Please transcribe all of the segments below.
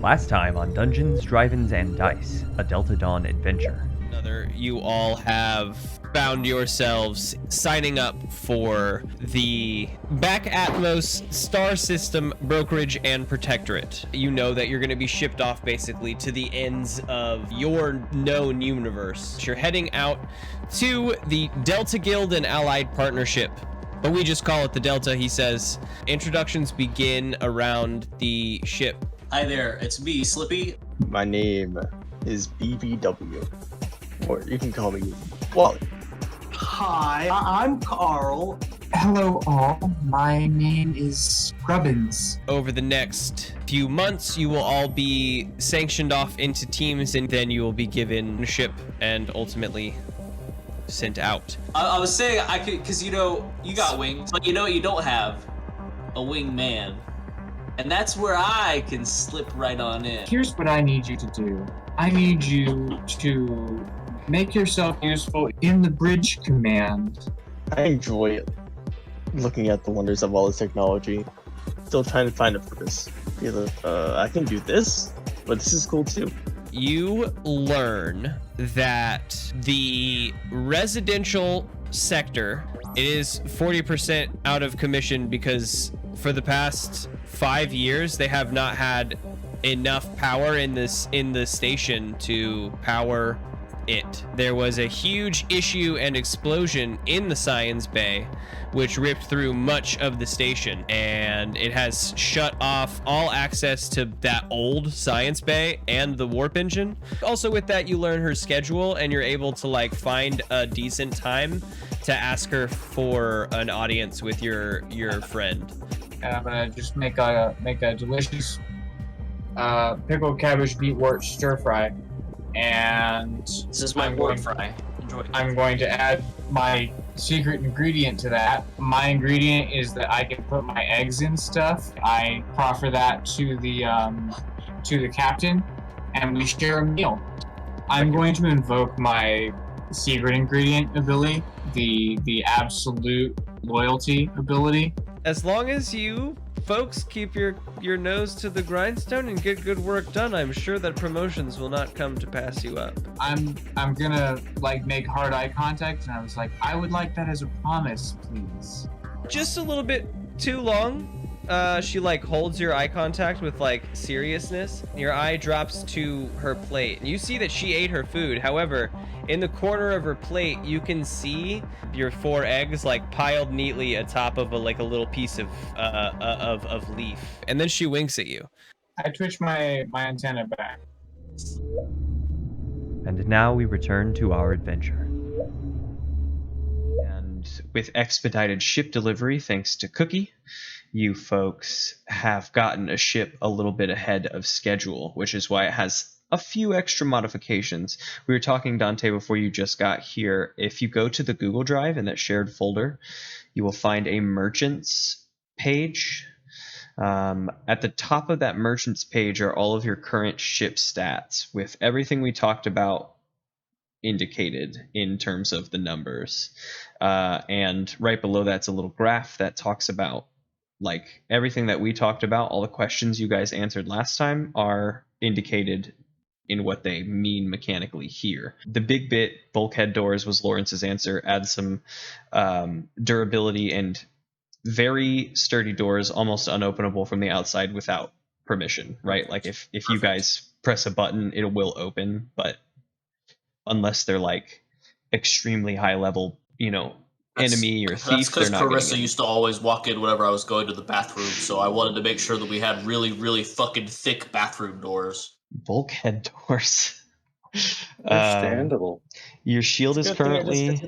Last time on Dungeons, Drive-Ins, and Dice, a Delta Dawn adventure. You all have found yourselves signing up for the Back Atmos Star System Brokerage and Protectorate. You know that you're going to be shipped off basically to the ends of your known universe. You're heading out to the Delta Guild and Allied Partnership, but we just call it the Delta, he says. Introductions begin around the ship. Hi there, it's me, Slippy. My name is BBW, or you can call me Wally. Hi, I'm Carl. Hello all, my name is Grubbins. Over the next few months, you will all be sanctioned off into teams, and then you will be given a ship and ultimately sent out. I was saying I could, because you got wings, but you know what you don't have? A wingman. And that's where I can slip right on in. Here's what I need you to do. I need you to make yourself useful in the bridge command. I enjoy looking at the wonders of all this technology. Still trying to find a purpose. I can do this, but this is cool too. You learn that the residential sector is 40% out of commission because for the past 5 years they have not had enough power in the station to power it. There was a huge issue and explosion in the Science Bay which ripped through much of the station, and it has shut off all access to that old Science Bay and the warp engine. Also with that, you learn her schedule and you're able to find a decent time to ask her for an audience with your friend. And I'm gonna just make a delicious pickled cabbage beetroot stir fry, and This is my wort fry. Enjoy. I'm going to add my secret ingredient to that. My ingredient is that I can put my eggs in stuff. I proffer that to the captain, and we share a meal. I'm going to invoke my secret ingredient ability, the absolute loyalty ability. As long as you folks keep your nose to the grindstone and get good work done, I'm sure that promotions will not come to pass you up. I'm gonna make hard eye contact, and I was like, I would like that as a promise, please. Just a little bit too long. She holds your eye contact with seriousness. Your eye drops to her plate. You see that she ate her food. However, in the corner of her plate, you can see your 4 eggs piled neatly atop of a little piece of leaf. And then she winks at you. I twitch my antenna back. And now we return to our adventure. And with expedited ship delivery, thanks to Cookie, you folks have gotten a ship a little bit ahead of schedule, which is why it has a few extra modifications. We were talking, Dante, before you just got here. If you go to the Google Drive in that shared folder, you will find a merchants page. At the top of that merchants page are all of your current ship stats with everything we talked about indicated in terms of the numbers. And right below that's a little graph that talks about everything that we talked about. All the questions you guys answered last time are indicated in what they mean mechanically here. The big bit, bulkhead doors, was Lawrence's answer. Add some durability and very sturdy doors, almost unopenable from the outside without permission, right? If you guys press a button, it will open, but unless they're extremely high level, enemy or thief, That's because they're not Carissa used to always walk in whenever I was going to the bathroom, so I wanted to make sure that we had really, really fucking thick bathroom doors. Bulkhead doors. Understandable. Your shield is currently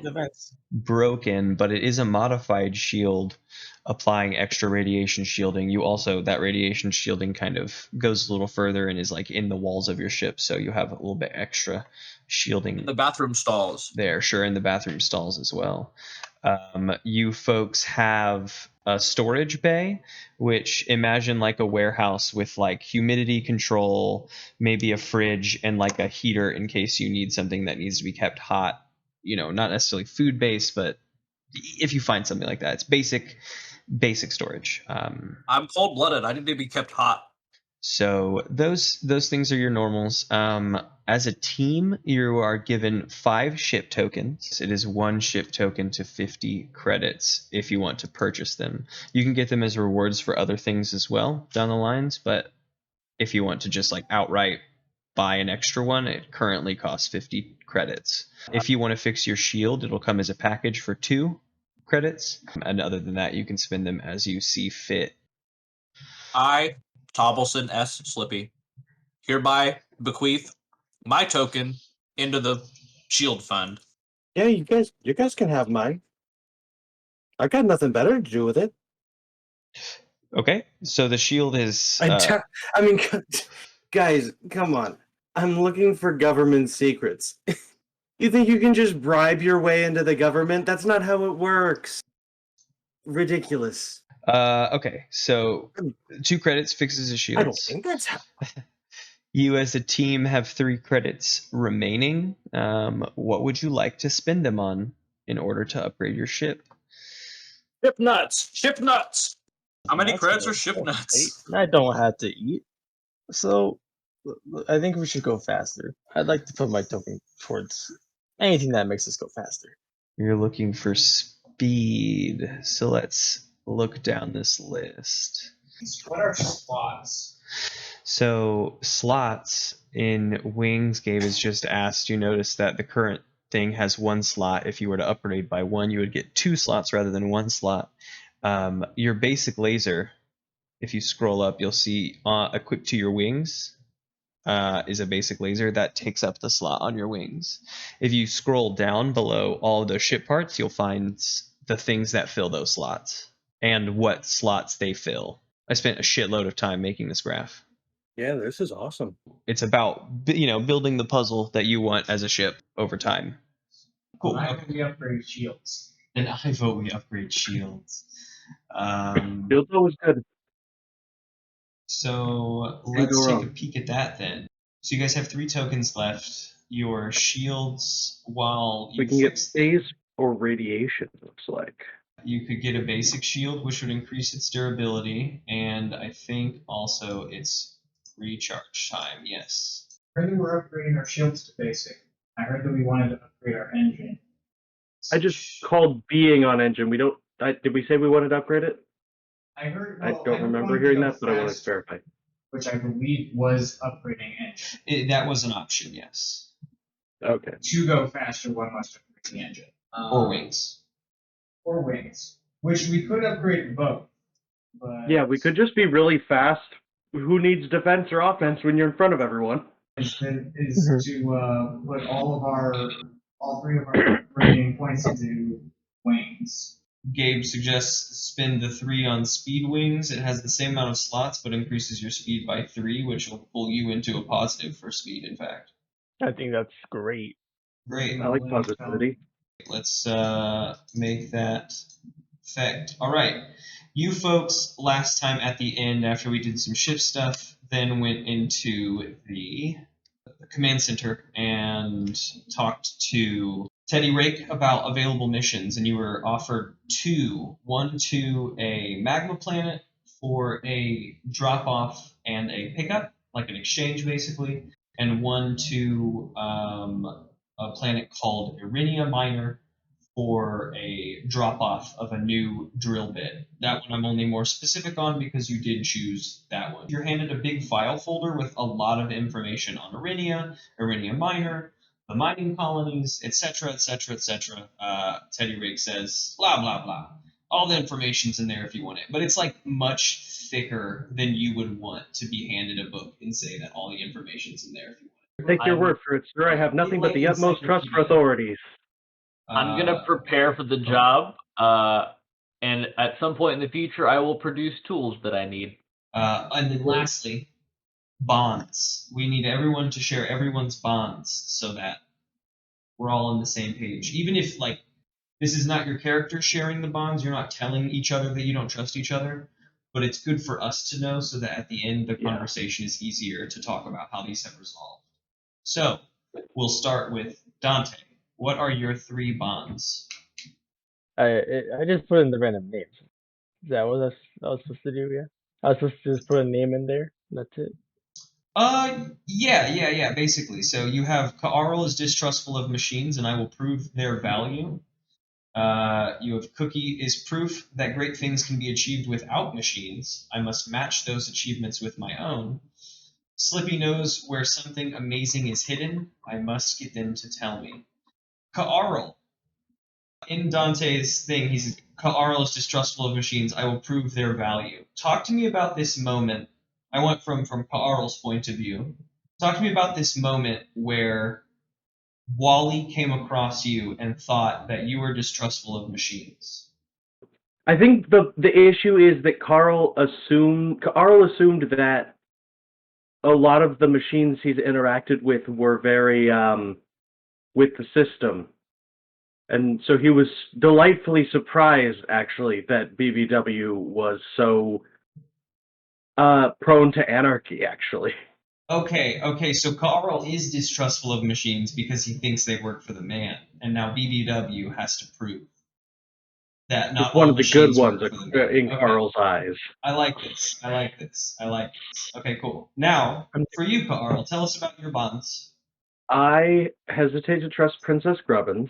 broken, but it is a modified shield applying extra radiation shielding. You also, that radiation shielding kind of goes a little further and is in the walls of your ship, so you have a little bit extra shielding. In the bathroom stalls. There, sure, in the bathroom stalls as well. You folks have a storage bay, which imagine a warehouse with humidity control, maybe a fridge, and a heater in case you need something that needs to be kept hot. Not necessarily food based, but if you find something like that, it's basic storage. I'm cold blooded. I need to be kept hot. So those things are your normals. As a team, you are given 5 ship tokens. It is 1 ship token to 50 credits if you want to purchase them. You can get them as rewards for other things as well down the lines, but if you want to just like outright buy an extra one, it currently costs 50 credits. If you want to fix your shield, it'll come as a package for 2 credits. And other than that, you can spend them as you see fit. I, Tobbleson S. Slippy, hereby bequeath my token into the shield fund. Yeah, you guys can have mine. I've got nothing better to do with it. Okay, so the shield is. I mean, guys, come on. I'm looking for government secrets. You think you can just bribe your way into the government? That's not how it works. Ridiculous. Okay, so 2 credits fixes the shields. I don't think that's how. You as a team have 3 credits remaining. What would you like to spend them on in order to upgrade your ship? Ship nuts! Ship nuts! How many That's credits what are ship I nuts? I don't have to eat, so I think we should go faster. I'd like to put my token towards anything that makes us go faster. You're looking for speed, so let's look down this list. What are slots? So slots in Wings Gabe is just asked. You notice that the current thing has 1 slot. If you were to upgrade by 1, you would get 2 slots rather than 1 slot. Your basic laser, if you scroll up, you'll see equipped to your wings is a basic laser that takes up the slot on your wings. If you scroll down below all of those ship parts, you'll find the things that fill those slots and what slots they fill. I spent a shitload of time making this graph. Yeah, this is awesome. It's about building the puzzle that you want as a ship over time. Cool. I think we upgrade shields. Then I vote we upgrade shields. Shields always good. So Can't let's go take wrong. a peek at that then. So you guys have 3 tokens left. Your shields, while you We can get fix phase or radiation, looks like. you could get a basic shield, which would increase its durability, and I think also its recharge time. Yes. I heard that we're upgrading our shields to basic. I heard that we wanted to upgrade our engine. I just called being on engine. We don't. Did we say we wanted to upgrade it? I heard. I Well, don't remember hearing that, but I wanted to verify. Which I believe was upgrading engine. That was an option, yes. Okay. To go faster, one must upgrade the engine. Or wings. Or wings, which we could upgrade both. But Yeah, we could just be really fast. Who needs defense or offense when you're in front of everyone? Is to put all 3 of our remaining points into wings. Gabe suggests spend the 3 on speed wings. It has the same amount of slots, but increases your speed by 3, which will pull you into a positive for speed, in fact. I think that's great. Great. I like positivity. Let's make that effect. All right. You folks, last time at the end, after we did some ship stuff, then went into the command center and talked to Teddy Rake about available missions, and you were offered 2. One to a magma planet for a drop-off and a pickup, like an exchange basically, and one to a planet called Irinia-Minor for a drop-off of a new drill bit. That one I'm only more specific on because you did choose that one. You're handed a big file folder with a lot of information on Irinia, Irinia-Minor, the mining colonies, etc., etc., etc. Teddy Rake says, blah, blah, blah. All the information's in there if you want it. But it's like much thicker than you would want to be handed a book and say that all the information's in there if you want it. Take your word for it, sir. I have nothing but the utmost trust for authorities. I'm gonna prepare for the job, and at some point in the future, I will produce tools that I need. And then lastly, bonds. We need everyone to share everyone's bonds so that we're all on the same page. Even if this is not your character sharing the bonds, you're not telling each other that you don't trust each other, but it's good for us to know so that at the end the conversation is easier to talk about how these have resolved. So we'll start with Dante. What are your 3 bonds? I just put in the random names. Is that what I was supposed to do? Yeah, I was supposed to just put a name in there. That's it. Yeah, basically. So you have Ka'arl is distrustful of machines, and I will prove their value. You have Cookie is proof that great things can be achieved without machines. I must match those achievements with my own. Slippy knows where something amazing is hidden. I must get them to tell me. Ka'arl. In Dante's thing, he's Ka'arl is distrustful of machines. I will prove their value. Talk to me about this moment. I went from Ka'arl's point of view. Talk to me about this moment where Wally came across you and thought that you were distrustful of machines. I think the issue is that Carl assumed that a lot of the machines he's interacted with were very with the system. And so he was delightfully surprised, actually, that BBW was so prone to anarchy, actually. Okay, so Carl is distrustful of machines because he thinks they work for the man, and now BBW has to prove that not It's one all of the good machines ones work for the man. in Okay. Carl's eyes. I like this. Okay, cool. Now, for you, Carl, tell us about your bonds. I hesitate to trust Princess Grubbins.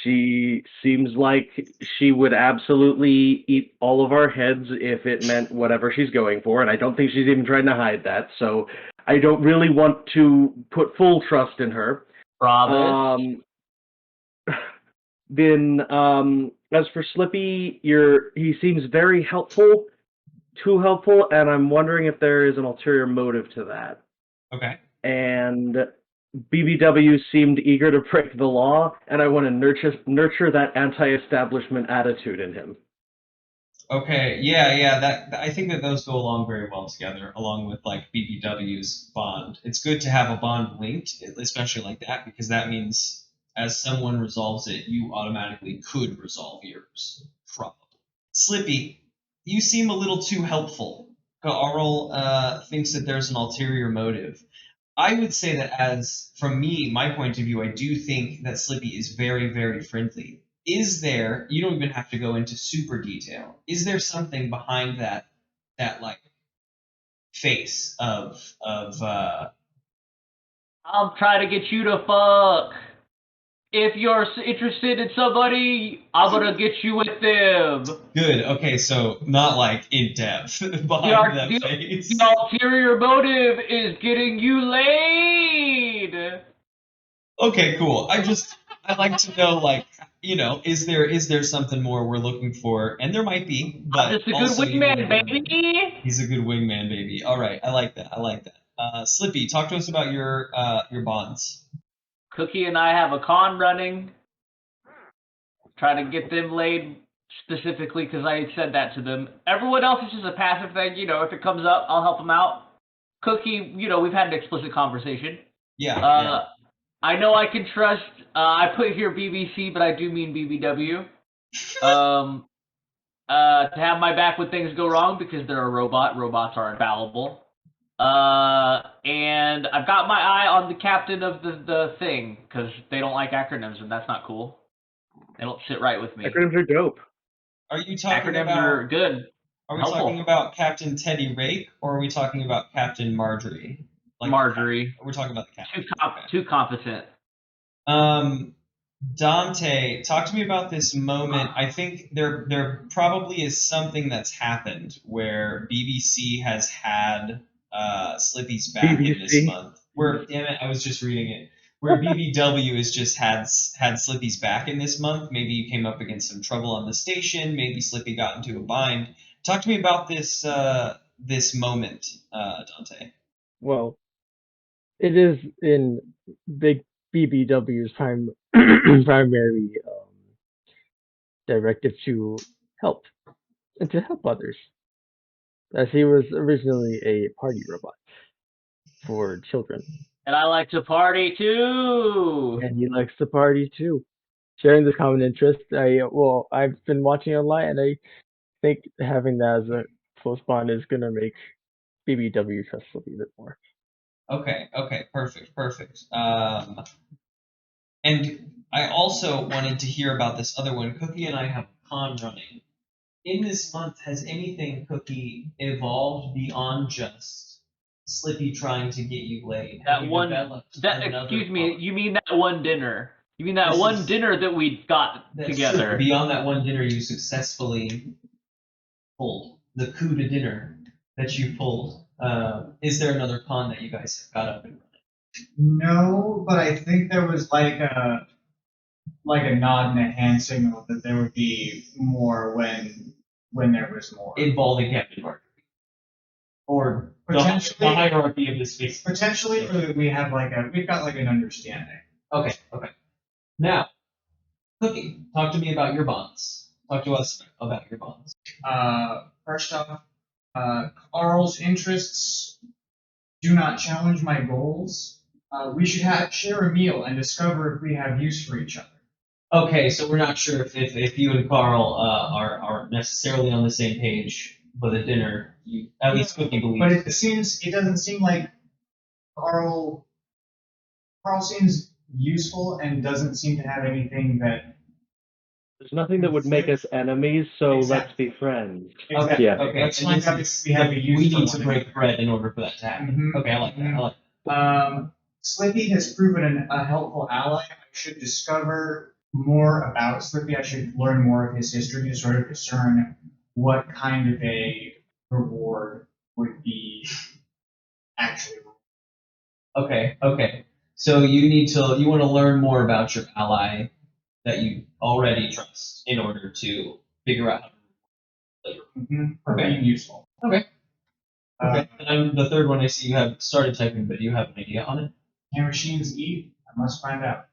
She seems like she would absolutely eat all of our heads if it meant whatever she's going for, and I don't think she's even trying to hide that, so I don't really want to put full trust in her. Promise. Then, as for Slippy, he seems very helpful, too helpful, and I'm wondering if there is an ulterior motive to that. Okay. And BBW seemed eager to break the law, and I want to nurture that anti-establishment attitude in him. Okay, yeah, that I think that those go along very well together, along with like BBW's bond. It's good to have a bond linked, especially like that, because that means as someone resolves it, you automatically could resolve yours. Probably. Slippy, you seem a little too helpful. Carl thinks that there's an ulterior motive. I would say that as, from me, my point of view, I do think that Slippy is very, very friendly. Is there, you don't even have to go into super detail, is there something behind that like, face of I'm trying to get you to fuck. If you're interested in somebody, I'm gonna get you with them. Good, okay, so not like in depth behind that face. The ulterior motive is getting you laid. Okay, cool. I like to know, like, is there something more we're looking for? And there might be, but I'm just a good also wingman, baby. he's a good wingman, baby. All right, I like that. Slippy, talk to us about your bonds. Cookie and I have a con running. Trying to get them laid specifically because I said that to them. Everyone else is just a passive thing. If it comes up, I'll help them out. Cookie, we've had an explicit conversation. Yeah. I know I can trust. I put here BBC, but I do mean BBW. To have my back when things go wrong because they're a robot. Robots are infallible. And I've got my eye on the captain of the thing because they don't like acronyms, and that's not cool. They don't sit right with me. Acronyms are dope. Are you talking Acronyms are good. Are we helpful. talking about Captain Teddy Rake, or are we talking about Captain Marjorie? Marjorie. We're talking about the captain. Too competent. Dante, talk to me about this moment. I think there probably is something that's happened where BBC has had Slippy's back in this month. Where, damn it, I was just reading it. Where BBW has just had Slippy's back in this month. Maybe you came up against some trouble on the station. Maybe Slippy got into a bind. Talk to me about this this moment, Dante. Well, it is in Big BBW's primary directive to help and to help others, as he was originally a party robot for children. And I like to party too. And he likes to party too. Sharing this common interest, I've been watching a lot, and I think having that as a close bond is gonna make BBW trust a little bit more. Okay, perfect. And I also wanted to hear about this other one. Cookie and I have a con running. In this month, has anything, Cookie, evolved beyond just Slippy trying to get you laid? That Have you one. developed That another excuse me. bond? You mean that one dinner? You mean that This one is- dinner that we got That's together? true. Beyond that one dinner, you successfully pulled the coup de dinner that you pulled. Is there another con that you guys have got up and running? No, but I think there was like a nod and a hand signal that there would be more when there was more. Involving Captain Mark. Or Potentially- the hierarchy of the space. Potentially, or we've got like an understanding. Okay. Now, Cookie, talk to me about your bonds. Talk to us about your bonds. First off, Carl's interests do not challenge my goals. We should share a meal and discover if we have use for each other. Okay, so we're not sure if you and Carl are necessarily on the same page, but at dinner, at least Cookie believes. But it doesn't seem like Carl seems useful and doesn't seem to have anything that. There's nothing that would make us enemies, so let's be friends. Exactly. Yeah. Okay, Let's and find this out is- if we have a use we for need to one break bread in order for that to happen. Mhm. Okay, I like that. I like Slippy has proven a helpful ally. I should discover more about Slippy. I should learn more of his history to sort of discern what kind of a reward would be actually. Okay. So you want to learn more about your ally that you already trust in order to figure out how to later. For Okay. being useful. Okay. And the third one I see you have started typing, but you have an idea on it. Can machines eat? I must find out.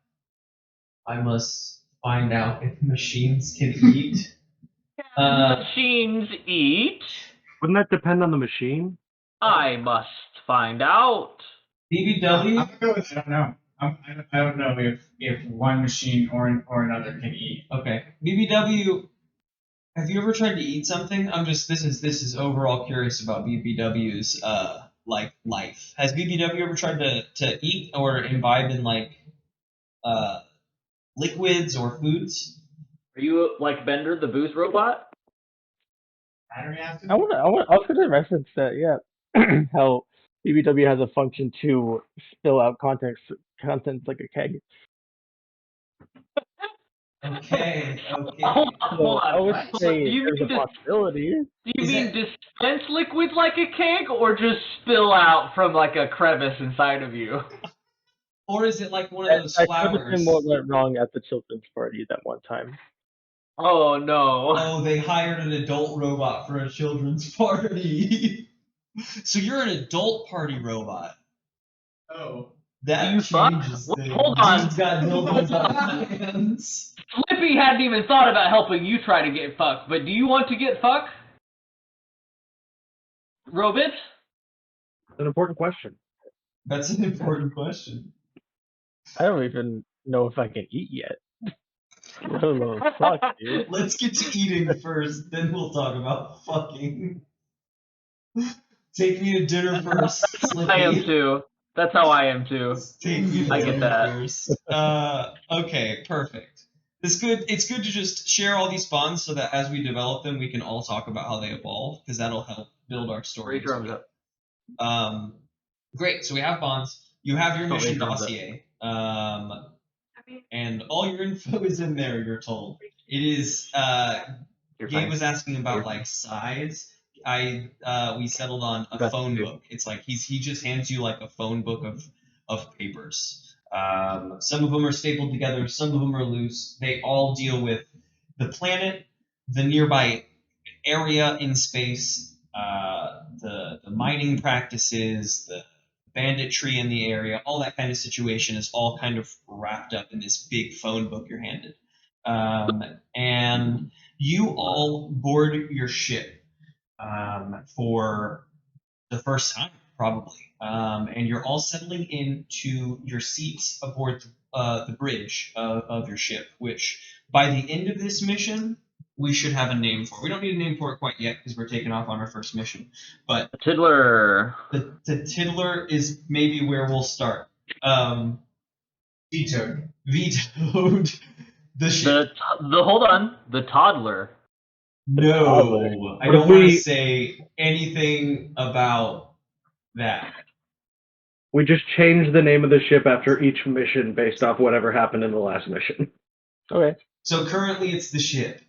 I must find out if machines can eat. Machines eat. Wouldn't that depend on the machine? I must find out. BBW? I'm gonna go with I don't know. I don't know if one machine or another can eat. Okay. BBW, have you ever tried to eat something? This is overall curious about BBW's like life. Has BBW ever tried to eat or imbibe in like liquids or foods? Are you like Bender, the booze robot? Battery acid? I was gonna reference that, yeah. How BBW has a function to spill out contents like a keg. Okay. Hold on. I would So say do you there's a mean possibility. Do you Is mean it- dispense liquids like a keg, or just spill out from like a crevice inside of you? Or is it like one of those I could have flowers? been what went wrong at the children's party that one time. Oh no. Oh, they hired an adult robot for a children's party. So you're an adult party robot. Oh. That You fuck? changes Wait, things. hold on. Dude's got dildos on his hands. Slippy hadn't even thought about helping you try to get fucked, but do you want to get fucked? Robot? It's an important question. That's an important question. I don't even know if I can eat yet. I don't know. Fuck, dude. Let's get to eating first, then we'll talk about fucking. Take me to dinner first, Slippy. I am too. That's how I am too. Take me to I get dinner that. first. Okay, perfect. It's good to just share all these bonds so that as we develop them, we can all talk about how they evolve, because that'll help build our story. Three drums up. Great. So we have bonds. You have your Oh, mission wait, drums up. dossier. And all your info is in there. You're told. It is. You're Gabe fine. was asking about You're like size. We settled on a That's phone good. book. It's like he just hands you like a phone book of papers. Some of them are stapled together. Some of them are loose. They all deal with the planet, the nearby area in space, the mining practices, the banditry in the area, all that kind of situation is all kind of wrapped up in this big phone book you're handed. And you all board your ship for the first time, probably. And you're all settling into your seats aboard the bridge of your ship, which by the end of this mission, we should have a name for. We don't need a name for it quite yet because we're taking off on our first mission. But Tiddler. the Tiddler is maybe where we'll start. Vetoed. Vetoed the ship. Hold on. The toddler. No, I What don't if want to we- say anything about that. We just change the name of the ship after each mission based off whatever happened in the last mission. Okay. So currently it's the ship,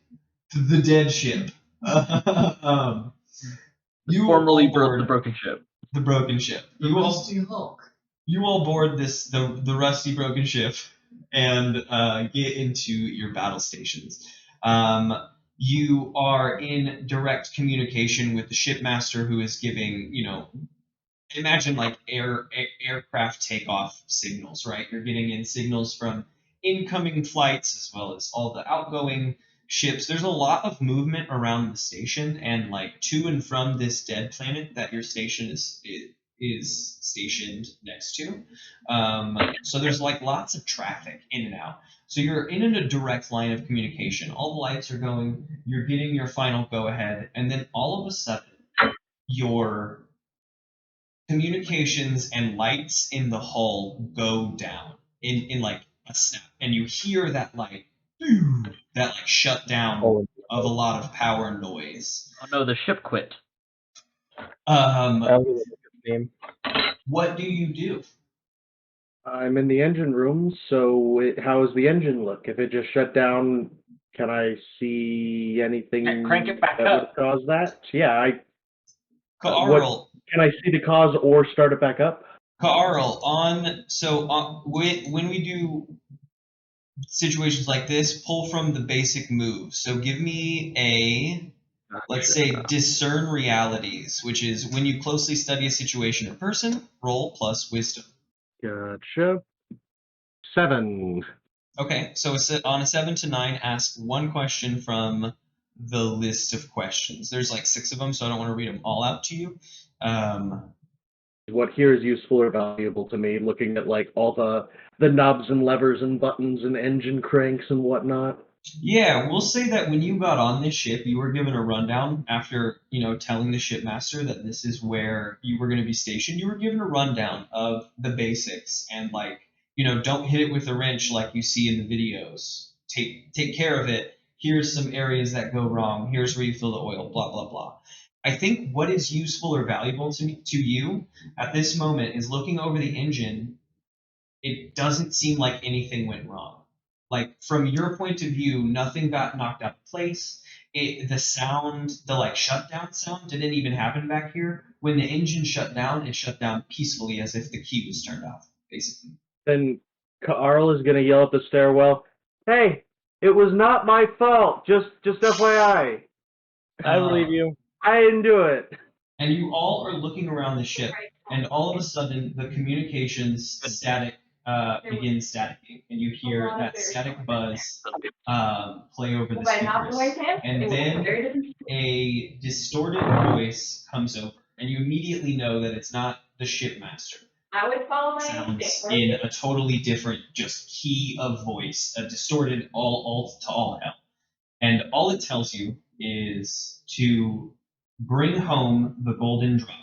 the dead ship. You Formerly all board the broken ship. the broken ship. The Rusty Hulk. You all board the rusty broken ship and get into your battle stations. You are in direct communication with the shipmaster, who is giving, imagine like aircraft takeoff signals, right? You're getting in signals from incoming flights as well as all the outgoing ships. There's a lot of movement around the station, and like to and from this dead planet that your station is stationed next to. So there's like lots of traffic in and out. So you're in a direct line of communication. All the lights are going. You're getting your final go ahead, and then all of a sudden, your communications and lights in the hull go down in like a snap, and you hear that like that like shut down of a lot of power noise. Oh no, the ship quit. I'll give it a name. What do you do? I'm in the engine room, so how does the engine look? If it just shut down, can I see anything Crank it back that up. would cause that? Yeah, Carl, can I see the cause or start it back up? Carl, when we do situations like this, pull from the basic moves. So give me a, let's say, discern realities, which is when you closely study a situation or person, roll plus wisdom. Gotcha. 7. Okay, so on a 7 to 9, ask one question from the list of questions. There's like 6 of them, so I don't want to read them all out to you. What here is useful or valuable to me, looking at like all the knobs and levers and buttons and engine cranks and whatnot. Yeah, we'll say that when you got on this ship, you were given a rundown after, telling the shipmaster that this is where you were going to be stationed. You were given a rundown of the basics and like, don't hit it with a wrench like you see in the videos. Take care of it. Here's some areas that go wrong. Here's where you fill the oil, blah, blah, blah. I think what is useful or valuable to you at this moment is looking over the engine. It doesn't seem like anything went wrong. Like from your point of view, nothing got knocked out of place. The sound, the like shutdown sound didn't even happen back here. When the engine shut down, it shut down peacefully as if the key was turned off, basically. Then Carl is gonna yell at the stairwell, "Hey, it was not my fault. Just FYI. I believe you. I didn't do it." And you all are looking around the ship, and all of a sudden the communications static begins staticking, and you hear that static buzz play over the speakers. And then a distorted voice comes over, and you immediately know that it's not the shipmaster. I would follow my Sounds instinct. in a totally different just key of voice, a distorted all to all hell. And all it tells you is to bring home the golden drop.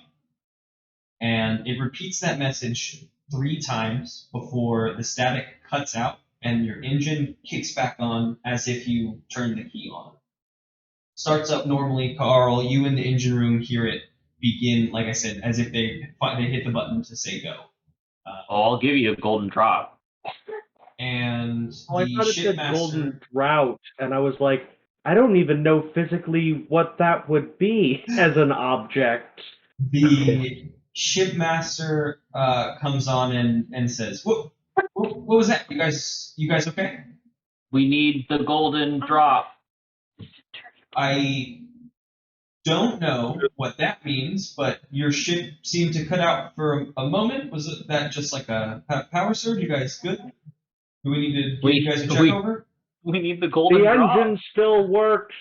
And it repeats that message 3 times before the static cuts out and your engine kicks back on as if you turned the key on. Starts up normally, Carl. You in the engine room hear it begin, like I said, as if they hit the button to say go. I'll give you a golden drop. And I the thought it said shipmaster. golden drought, and I was like, I don't even know physically what that would be as an object. The shipmaster comes on and says, "What was that? You guys okay?" We need the golden drop. I don't know what that means, but your ship seemed to cut out for a moment. Was that just like a power surge? You guys good? Do we need to give you guys a check over? We need the golden The drop. engine still works.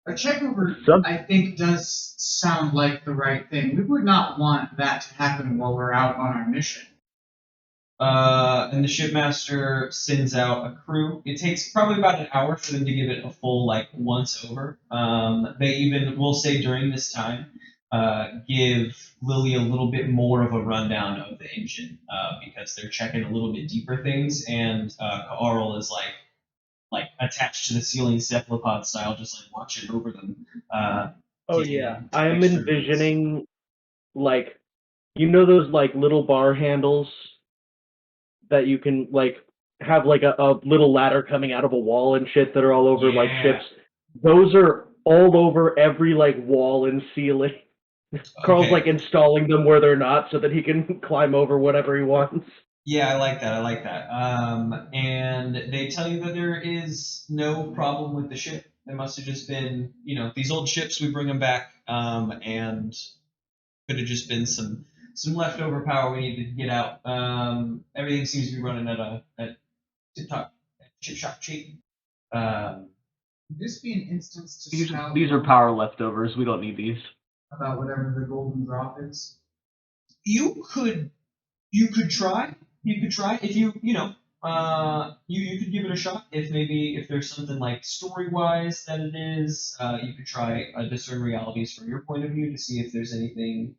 A checkover, Some- I think, does sound like the right thing. We would not want that to happen while we're out on our mission. And the shipmaster sends out a crew. It takes probably about an hour for them to give it a full once over. They even will say during this time, give Lily a little bit more of a rundown of the engine because they're checking a little bit deeper things, and Carl is like attached to the ceiling cephalopod style, just watching over them. Oh yeah, I'm envisioning You know those like little bar handles that you can like have like a little ladder coming out of a wall and shit that are all over like Yeah. ships. Those are all over every like wall and ceiling. Carl's Okay. like installing them where they're not so that he can climb over whatever he wants. Yeah, I like that. I like that. And they tell you that there is no problem with the ship. It must have just been, these old ships. We bring them back, and could have just been some leftover power we needed to get out. Everything seems to be running at tip top, chip shop cheap. Could this be an instance to scout These are power leftovers. We don't need these. about whatever the golden drop is? You could try. You could try if you could give it a shot. If there's something like story wise that it is, you could try discern realities from your point of view to see if there's anything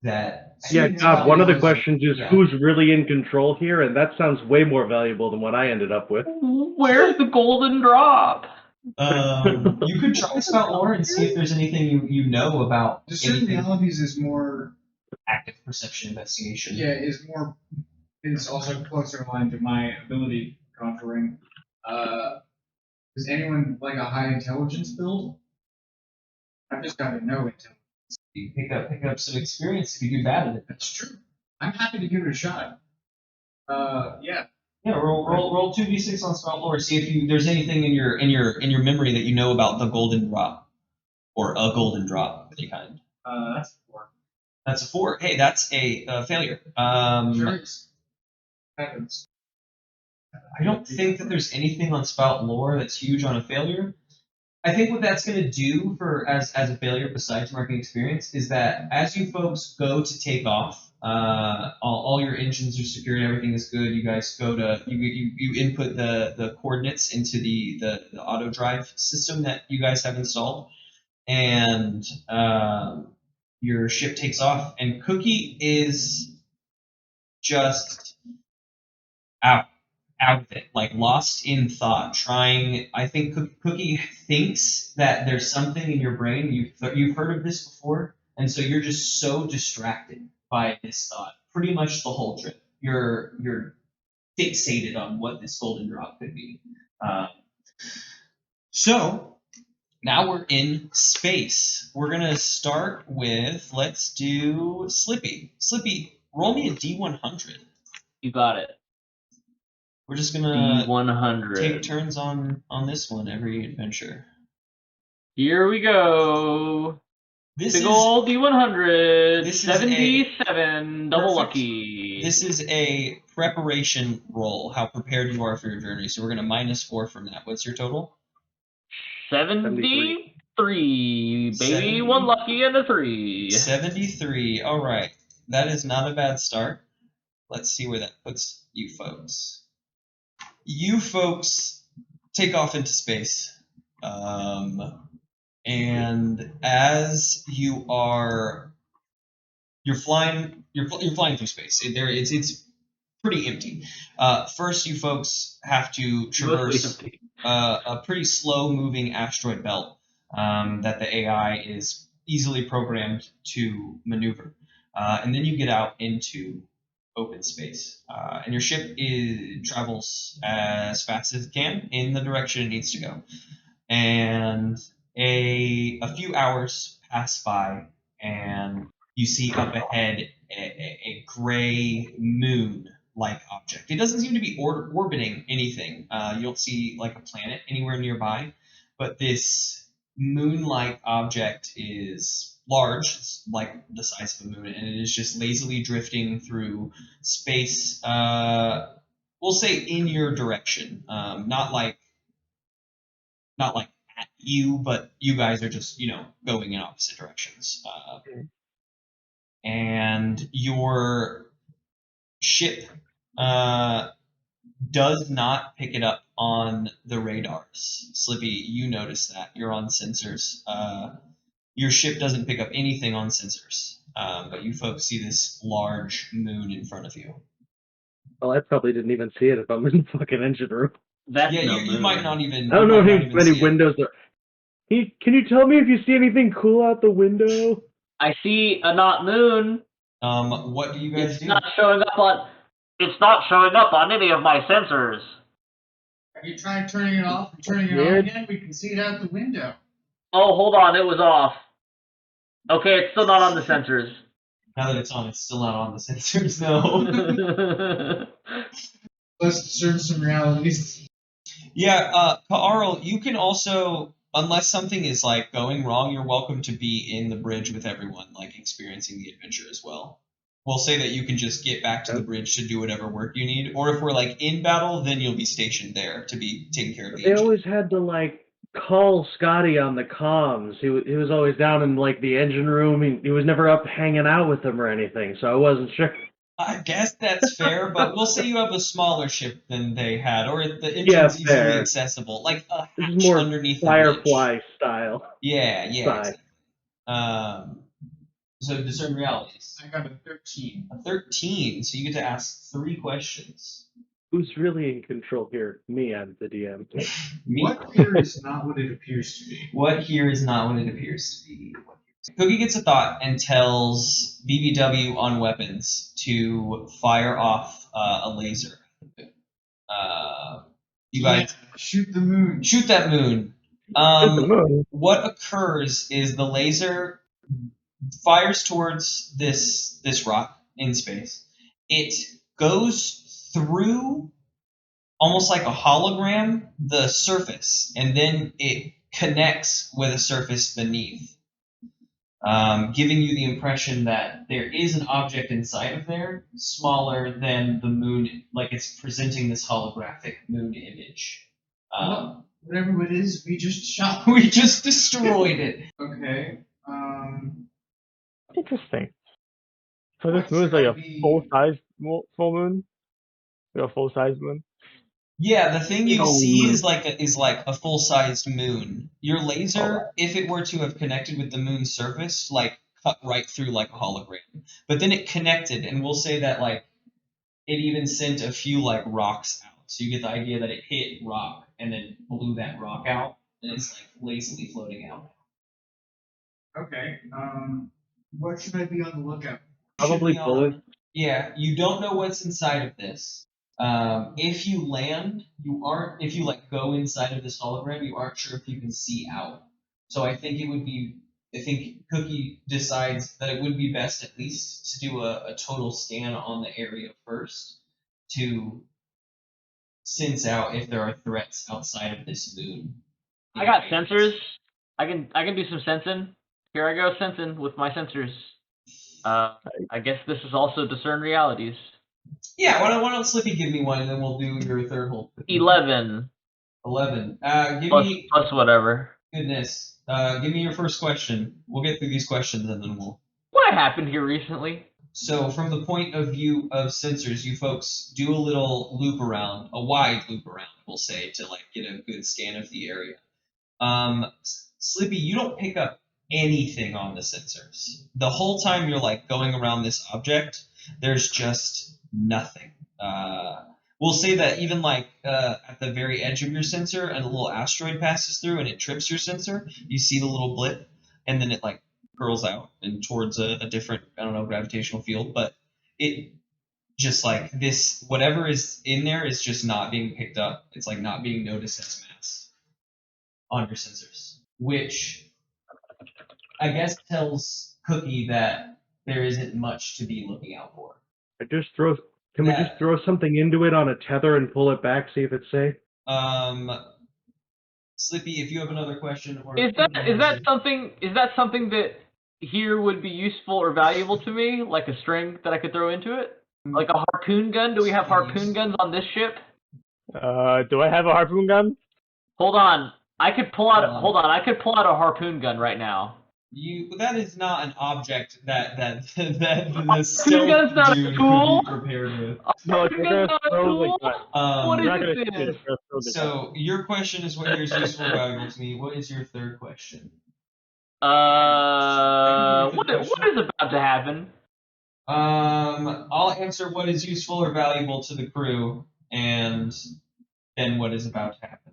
that. Yeah, God, one of the questions is Yeah. who's really in control here, and that sounds way more valuable than what I ended up with. Where's the golden drop? You could try spout lore and see if there's anything you know about Discern anything. realities is more. Active perception investigation. Yeah, is also closer aligned to my ability conjuring. Is anyone like a high intelligence build? I've just got to know intelligence. You pick up some experience if you do bad at it. That's true. I'm happy to give it a shot. Yeah. Yeah, roll 2d6 on spout lore. See if there's anything in your memory that you know about the golden drop, or a golden drop of any kind. That's 4. That's a 4. Hey, that's a failure. Sure. Happens. I don't think that there's anything on spout lore that's huge on a failure. I think what that's going to do for as a failure, besides marking experience, is that as you folks go to take off, all your engines are secured, everything is good. You guys go to you input the coordinates into the auto drive system that you guys have installed, and your ship takes off, and Cookie is just out of it, like lost in thought, trying. I think Cookie thinks that there's something in your brain. You've heard of this before, and so you're just so distracted by this thought. Pretty much the whole trip, you're fixated on what this golden drop could be. So now we're in space. We're gonna start with, let's do Slippy. Slippy, roll me a D100. You got it. We're just gonna D100. take turns on this one every adventure. Here we go. This Big is old D100. this is 77. Double Perfect. lucky. this is a preparation roll. How prepared you are for your journey. So we're gonna -4 from that. What's your total? 73. Baby. 70. 1 lucky and a 3. 73. All right, that is not a bad start. Let's see where that puts you folks. You folks take off into space, and as you're flying through space. It's pretty empty. First, you folks have to traverse a pretty slow-moving asteroid belt that the AI is easily programmed to maneuver, and then you get out into open space, and your ship travels as fast as it can in the direction it needs to go. And a few hours pass by, and you see up ahead a gray moon-like object. It doesn't seem to be orbiting anything. You don't see like a planet anywhere nearby, but this moon-like object is large, it's like the size of a moon, and it is just lazily drifting through space. We'll say in your direction, not like at you, but you guys are just going in opposite directions. And your ship does not pick it up on the radars. Slippy, you notice that. You're on sensors. Your ship doesn't pick up anything on sensors, but you folks see this large moon in front of you. Well, I probably didn't even see it if I'm in the fucking engine room. That's Yeah, no you might not even. I don't know you might not how even many see it. windows there. Can you tell me if you see anything cool out the window? I see a not moon. What do you guys It's do? not showing up on. It's not showing up on any of my sensors. Have you tried turning it off and turning it on Weird. again? We can see it out the window. Oh, hold on, it was off. Okay, it's still not on the sensors. Now that it's on, it's still not on the sensors, no. Let's discern some realities. Yeah, Kaarl, you can also, unless something is like going wrong, you're welcome to be in the bridge with everyone, like experiencing the adventure as well. We'll say that you can just get back to the bridge to do whatever work you need, or if we're like in battle, then you'll be stationed there to be taking care of the They engine. always had to like call Scotty on the comms. He was always down in like the engine room. He was never up hanging out with them or anything, so I wasn't sure. I guess that's fair, but we'll say you have a smaller ship than they had, or the engine's Yeah, easily fair. accessible, like a This hatch is more underneath the bridge. Firefly style. Yeah, Side. exactly. So discern realities. I got a 13. A 13, so you get to ask 3 questions. Who's really in control here? Me, I'm the DM. Me. What here is not what it appears to be? What here is not what it appears to be. Cookie gets a thought and tells BBW on weapons to fire off a laser. You guys Shoot the moon. shoot that moon. the moon. What occurs is the laser fires towards this rock in space. It goes through almost like a hologram the surface, and then it connects with a surface beneath, giving you the impression that there is an object inside of there, smaller than the moon, like it's presenting this holographic moon image. Whatever it is, we just shot. We just destroyed it. Okay. Interesting. So this What's moon's like a gonna be- full-size full moon? Like a full-size moon? Yeah, the thing you Oh, see moon. is like a full-sized moon. Your laser, if it were to have connected with the moon's surface, like cut right through like a hologram. But then it connected, and we'll say that like it even sent a few like rocks out. So you get the idea that it hit rock and then blew that rock out, and it's like lazily floating out. Okay. What should I be on the lookout? Probably Should be on- bullets. Yeah, you don't know what's inside of this. If you land, if you like go inside of this hologram, you aren't sure if you can see out. So I think Cookie decides that it would be best at least to do a total scan on the area first to sense out if there are threats outside of this moon. I got sensors. I can do some sensing. Here I go sensing with my sensors. I guess this is also discern realities. Yeah, why don't Slippy give me one, and then we'll do your third hole. 11 11. Give plus, me plus whatever. goodness. Give me your first question. We'll get through these questions, and then we'll. What happened here recently? So, from the point of view of sensors, you folks do a little loop around, a wide loop around, we'll say, to like get a good scan of the area. Slippy, you don't pick up anything on the sensors. The whole time you're like going around this object, there's just nothing. We'll say that even like at the very edge of your sensor, and a little asteroid passes through and it trips your sensor, you see the little blip, and then it like curls out and towards a different, I don't know, gravitational field, but it just like this, whatever is in there is just not being picked up. It's like not being noticed as mass on your sensors, which I guess tells Cookie that there isn't much to be looking out for. Can we just throw something into it on a tether and pull it back, see if it's safe? Slippy, if you have another question, or Is that something that here would be useful or valuable to me, like a string that I could throw into it, like a harpoon gun? Do we have harpoon guns on this ship? Do I have a harpoon gun? Hold on, I could pull out a harpoon gun right now. That is not an object that the Harpoon gun's not a dude tool? could be prepared with. No, Harpoon gun's not a tool? What You're not is gonna shoot it, this? just throw the gun. So your question is what is useful or valuable to me. What is your third question? What is about to happen? I'll answer what is useful or valuable to the crew, and then what is about to happen.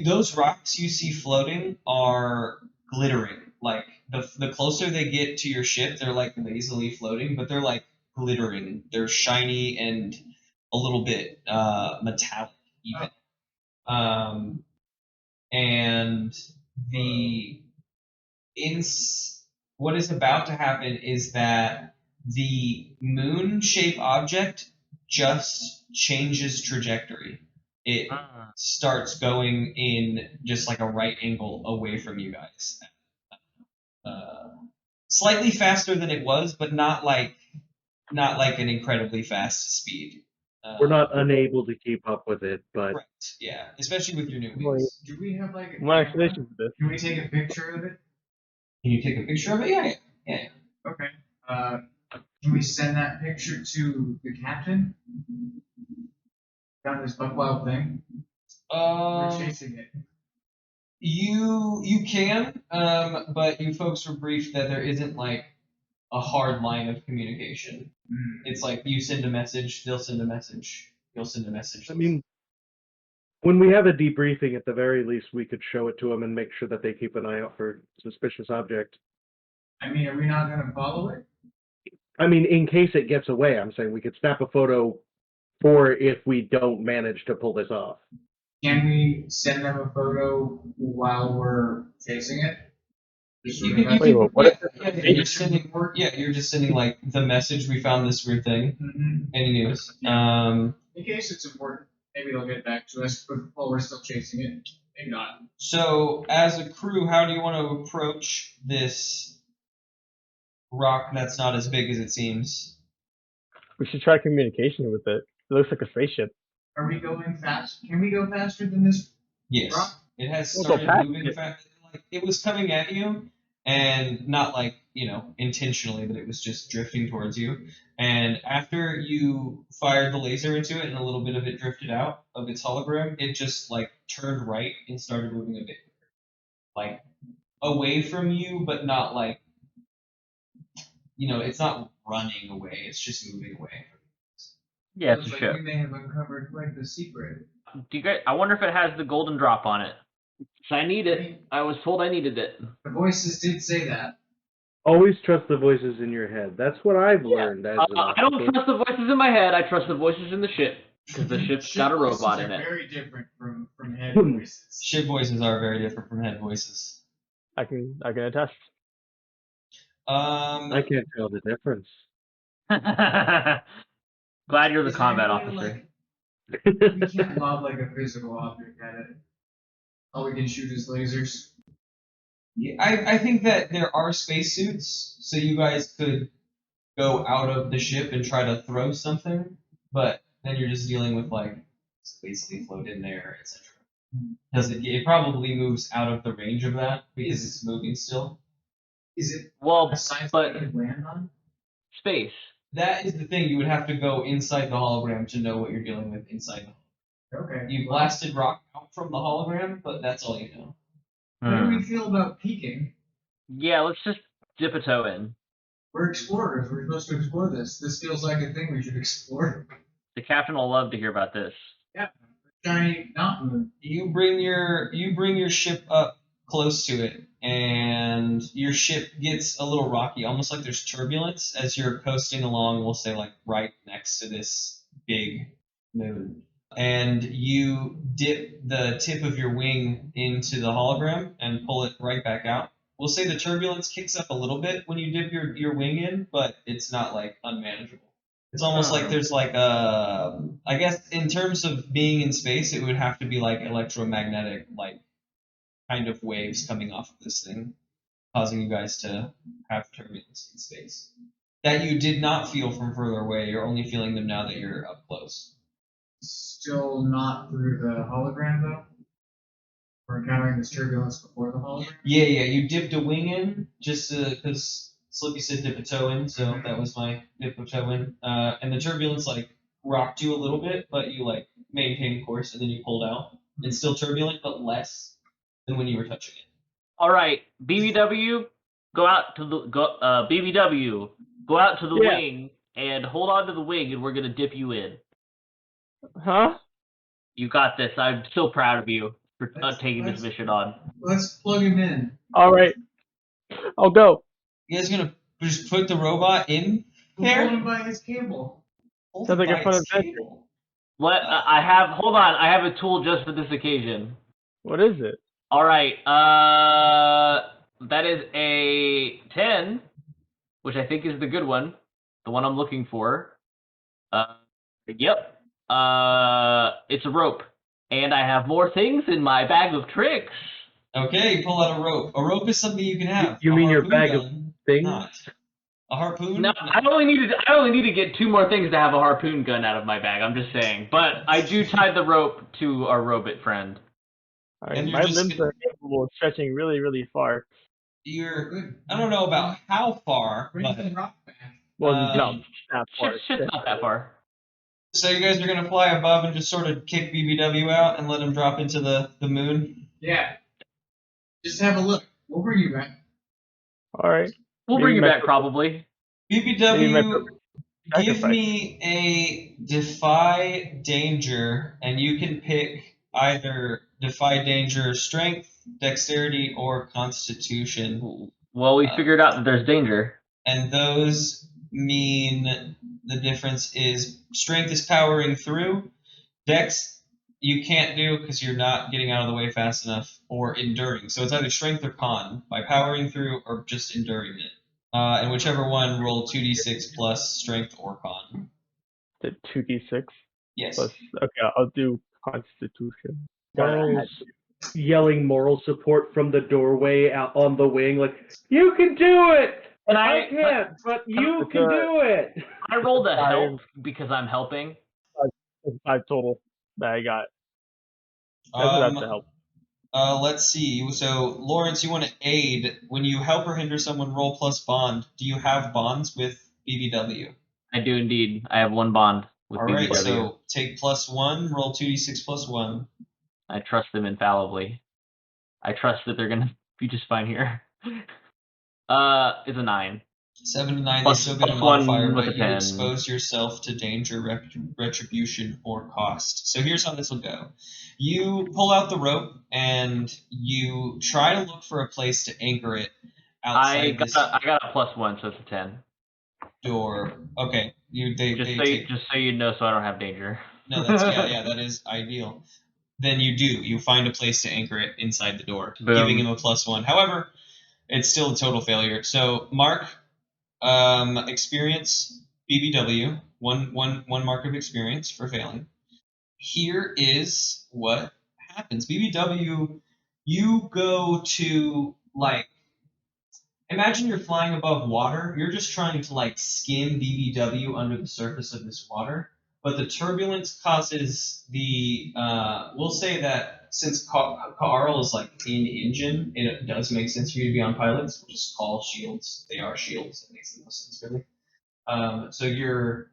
Those rocks you see floating are glittering, like the closer they get to your ship, they're like lazily floating, but they're like glittering. They're shiny and a little bit metallic even. And the what is about to happen is that the moon shape object just changes trajectory. It starts going in just like a right angle away from you guys. Slightly faster than it was, but not like an incredibly fast speed. We're not unable to keep up with it, but Correct. Yeah, especially with your new Well, wings. Do we have like a my camera? explanation for this. Can we take a picture of it? Can you take a picture of it? Yeah. Okay. Can we send that picture to the captain? Got this buck wild thing. We're chasing it. You can, but you folks were briefed that there isn't like a hard line of communication. It's like you send a message, they'll send a message, you'll send a message. I mean, when we have a debriefing, at the very least, we could show it to them and make sure that they keep an eye out for suspicious object. I mean, are we not going to follow it? I mean, in case it gets away, I'm saying we could snap a photo for if we don't manage to pull this off. Can we send them a photo while we're chasing it? You're just sending like the message, we found this weird thing. Any news? In case it's important, maybe they'll get back to us while we're still chasing it. Maybe not. So, as a crew, how do you want to approach this rock that's not as big as it seems? We should try communication with it. It looks like a spaceship. Are we going fast? Can we go faster than this Yes. rock? It has We'll go started past moving it. fast. Like, it was coming at you, and not like, intentionally, but it was just drifting towards you. And after you fired the laser into it and a little bit of it drifted out of its hologram, it just like turned right and started moving a bit. Like away from you, but not like, it's not running away, it's just moving away. Yeah, Looks it's a like ship. we may have uncovered quite the secret. Do you guys? I wonder if it has the golden drop on it. 'Cause I need it. I was told I needed it. The voices did say that. Always trust the voices in your head. That's what I've learned as an I don't officer. trust the voices in my head. I trust the voices in the ship because the ship's got a robot in Voices are it. very different from head voices. Ship voices are very different from head voices. I can attest. I can't tell the difference. Glad you're the Is there combat any way to, officer. we can't lob like a physical object at it. All we can shoot is lasers. Yeah, I think that there are spacesuits, so you guys could go out of the ship and try to throw something, but then you're just dealing with like basically float in there, etc. Because it probably moves out of the range of that because it's moving still. Is it Well, a science but we could land on? space. That is the thing. You would have to go inside the hologram to know what you're dealing with inside the hologram. Okay. You blasted rock out from the hologram, but that's all you know. How do we feel about peeking? Yeah, let's just dip a toe in. We're explorers. We're supposed to explore this. This feels like a thing we should explore. The captain will love to hear about this. Yeah. Giant mountain. You bring your ship up close to it, and your ship gets a little rocky, almost like there's turbulence as you're coasting along. We'll say like right next to this big moon, and you dip the tip of your wing into the hologram and pull it right back out. We'll say the turbulence kicks up a little bit when you dip your wing in, but it's not like unmanageable. It's almost like there's like I guess in terms of being in space, it would have to be like electromagnetic, like kind of waves coming off of this thing, causing you guys to have turbulence in space. That you did not feel from further away, you're only feeling them now that you're up close. Still not through the hologram though. We're encountering this turbulence before the hologram. Yeah, you dipped a wing in, just because Slippy said dip a toe in, so that was my dip a toe in. And the turbulence like rocked you a little bit, but you like maintained course and then you pulled out. It's still turbulent, but less than when you were touching it. All right, BBW, go out to the BBW, go out to the wing and hold on to the wing, and we're gonna dip you in. Huh? You got this. I'm so proud of you for taking this mission on. Let's plug him in. All right. I'll go. You guys gonna just put the robot in there? Hold him by his cable. Hold Sounds him like a by fun its adventure. cable. What? I have. Hold on. I have a tool just for this occasion. What is it? All right. That is a 10, which I think is the good one, the one I'm looking for. Yep. It's a rope, and I have more things in my bag of tricks. Okay, pull out a rope. A rope is something you can have. You A mean your harpoon bag of gun, things? not. A harpoon? No, I only need to get 2 more things to have a harpoon gun out of my bag. I'm just saying, but I do tie the rope to our robot friend. And you're My just limbs gonna- are capable of stretching really, really far. I don't know about how far, Bring but the rock back. Well, Um, no, not far. Shit's not that far. so you guys are gonna fly above and just sort of kick BBW out and let him drop into the moon? Yeah. Just have a look. We'll bring you back. All right. We'll Maybe bring you my back purpose- probably. Maybe my BBW, purpose give sacrifice. me a defy danger, and you can pick either defy danger strength, dexterity, or constitution. Well, we figured out that there's danger. And those mean the difference is strength is powering through, dex you can't do because you're not getting out of the way fast enough, or enduring. So it's either strength or con by powering through or just enduring it. And whichever one, roll 2d6 plus strength or con. The 2d6 Yes. plus. Okay, I'll do Constitution. Carl's yelling moral support from the doorway out on the wing, like, you can do it! And I can't, but you can do it! I rolled a Five. help because I'm helping. 5 total that I got. That's enough to help. Let's see. So, Lawrence, you want to aid. When you help or hinder someone, roll plus bond. Do you have bonds with BBW? I do indeed. I have 1 bond with All right, BBW. so take +1, roll 2d6 plus 1. I trust them infallibly. I trust that they're gonna be just fine here. It's a 9. 7 to 9, Plus- they still get a plus one modifier, with but a you 10. expose yourself to danger, retribution, or cost. So here's how this will go. You pull out the rope, and you try to look for a place to anchor it outside this I got a +1, so it's a 10. door. Okay, Just so you know, so I don't have danger. No, that's that is ideal. Then you find a place to anchor it inside the door, Boom. giving him a +1. However, it's still a total failure. So Mark, experience BBW, one mark of experience for failing. Here is what happens. BBW, you go to imagine you're flying above water. You're just trying to skim BBW under the surface of this water. But the turbulence causes the, we'll say that since Carl is in engine, it does make sense for you to be on pilots. We'll just call shields. They are shields. It makes the most sense, really. So you're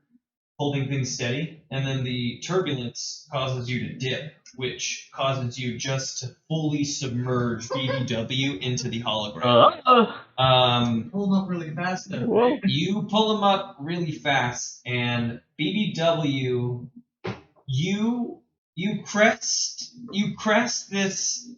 holding things steady, and then the turbulence causes you to dip, which causes you just to fully submerge BBW into the hologram. Pull them up really fast though. Whoa. You pull him up really fast, and BBW, you crest this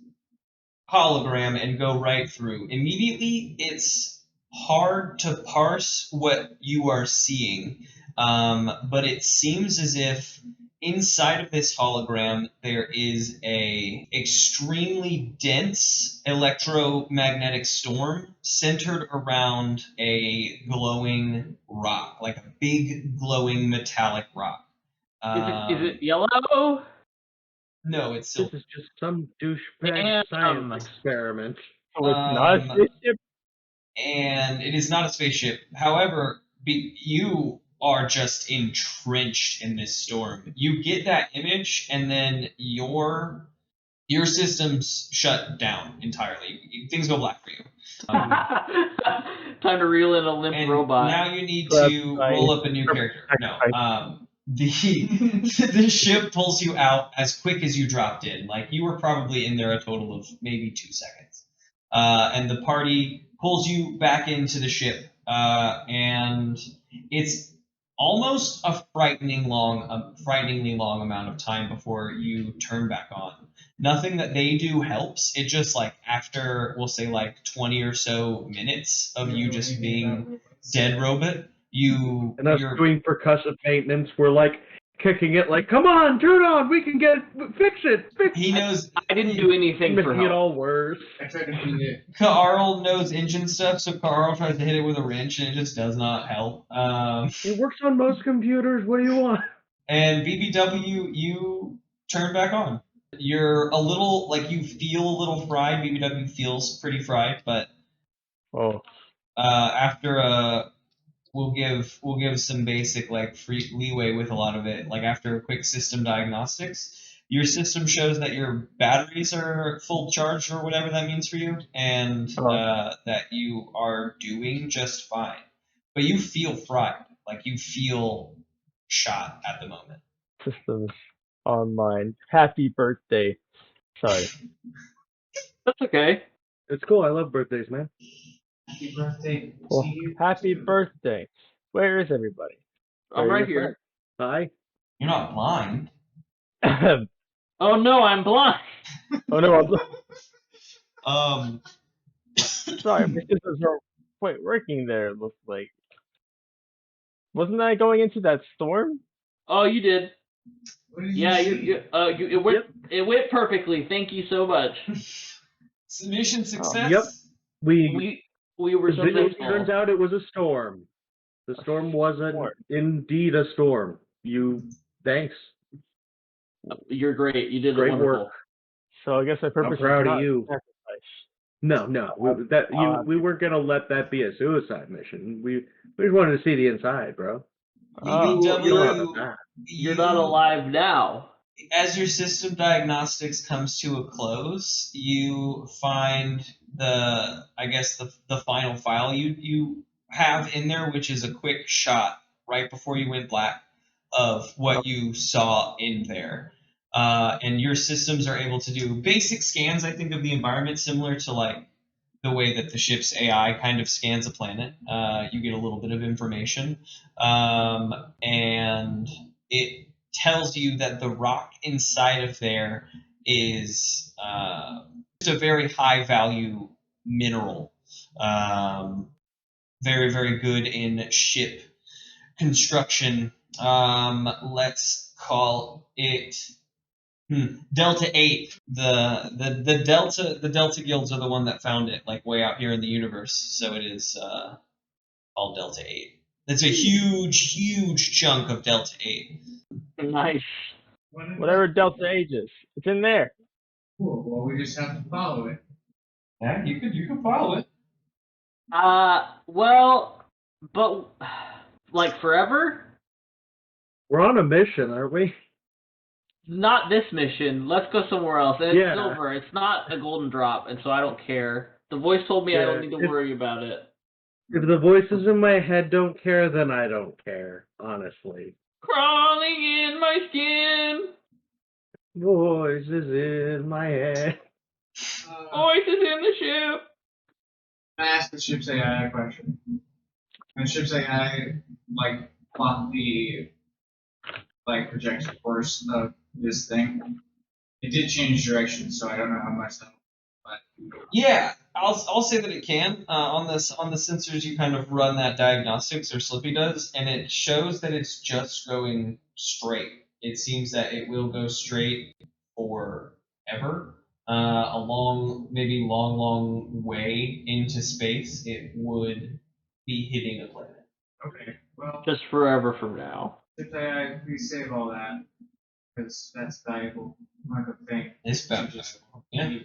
hologram and go right through. Immediately, it's hard to parse what you are seeing, but it seems as if inside of this hologram there is a extremely dense electromagnetic storm centered around a glowing rock, like a big glowing metallic rock. Is it yellow? No, it's This silver. is just some douchebag Damn. science experiment. So it's not a spaceship. And it is not a spaceship. However, you are just entrenched in this storm. You get that image, and then your systems shut down entirely. Things go black for you. Time to reel in a limp And robot. now you need That's to nice. roll up a new character. No. The ship pulls you out as quick as you dropped in. You were probably in there a total of maybe 2 seconds. And the party pulls you back into the ship, and it's almost a frighteningly long amount of time before you turn back on. Nothing that they do helps. It just like after we'll say like 20 or so minutes of you just being dead robot, And us you're doing percussive maintenance, we're like kicking it like, come on, turn on, we can fix it. he knows I didn't do anything for Making it help. all worse. I tried to beat it. Carl knows engine stuff, so Carl tries to hit it with a wrench and it just does not help. It works on most computers. What do you want? And BBW, you turn back on. You're a little like you feel a little fried. BBW feels pretty fried, but Oh, after we'll give some basic like free leeway with a lot of it. Like after a quick system diagnostics, your system shows that your batteries are full charged or whatever that means for you, and that you are doing just fine. But you feel fried, like you feel shot at the moment. systems online. Happy birthday. Sorry. That's okay. It's cool. I love birthdays, man. Happy birthday. Well, to you. happy birthday. Where is everybody? I'm Where are right your here. Hi. You're not blind. friends? Oh no, I'm blind. Oh no, sorry, my systems are quite working there, it looks like. Wasn't I going into that storm? Oh, you did. What did Yeah, you see? it went perfectly. Thank you so much. Mission success. Yep. We We were it turns successful. out it was a storm. The storm wasn't indeed a storm. Thanks. You're great. You did Great wonderful. work. So I guess I purposely proud of not you. sacrifice. No. We weren't gonna let that be a suicide mission. We just wanted to see the inside, bro. BBW, You're not alive now. As your system diagnostics comes to a close, you find the final file you have in there, which is a quick shot right before you went black of what you saw in there. And your systems are able to do basic scans, I think, of the environment, similar to like the way that the ship's AI kind of scans a planet. You get a little bit of information, and it tells you that the rock inside of there is just a very high value mineral. Very, very good in ship construction. Let's call it Delta 8. The Delta guilds are the one that found it, like way out here in the universe. So it is called Delta 8. It's a huge, huge chunk of Delta 8. Nice. Whatever Delta Age is, it's in there. Cool. Well, we just have to follow it. Yeah, you can follow it. Well, but like forever? We're on a mission, aren't we? Not this mission. Let's go somewhere else. And it's Yeah. silver. It's not a golden drop, and so I don't care. The voice told me I don't need to worry about it. If the voices in my head don't care, then I don't care, honestly. Crawling in my skin. Voices in my head. Voices in the ship. I asked the ship's AI a question. And the ship's AI, plot the, projection course of this thing. It did change direction, so I don't know how much that. But Yeah, I'll say that it can. On the sensors, you kind of run that diagnostics, or Slippy does, and it shows that it's just going straight. It seems that it will go straight forever. A long way into space, it would be hitting a planet. okay, well, Just forever from now. ship's AI, please save all that, because that's valuable. I'm not gonna think. It's valuable. Yeah.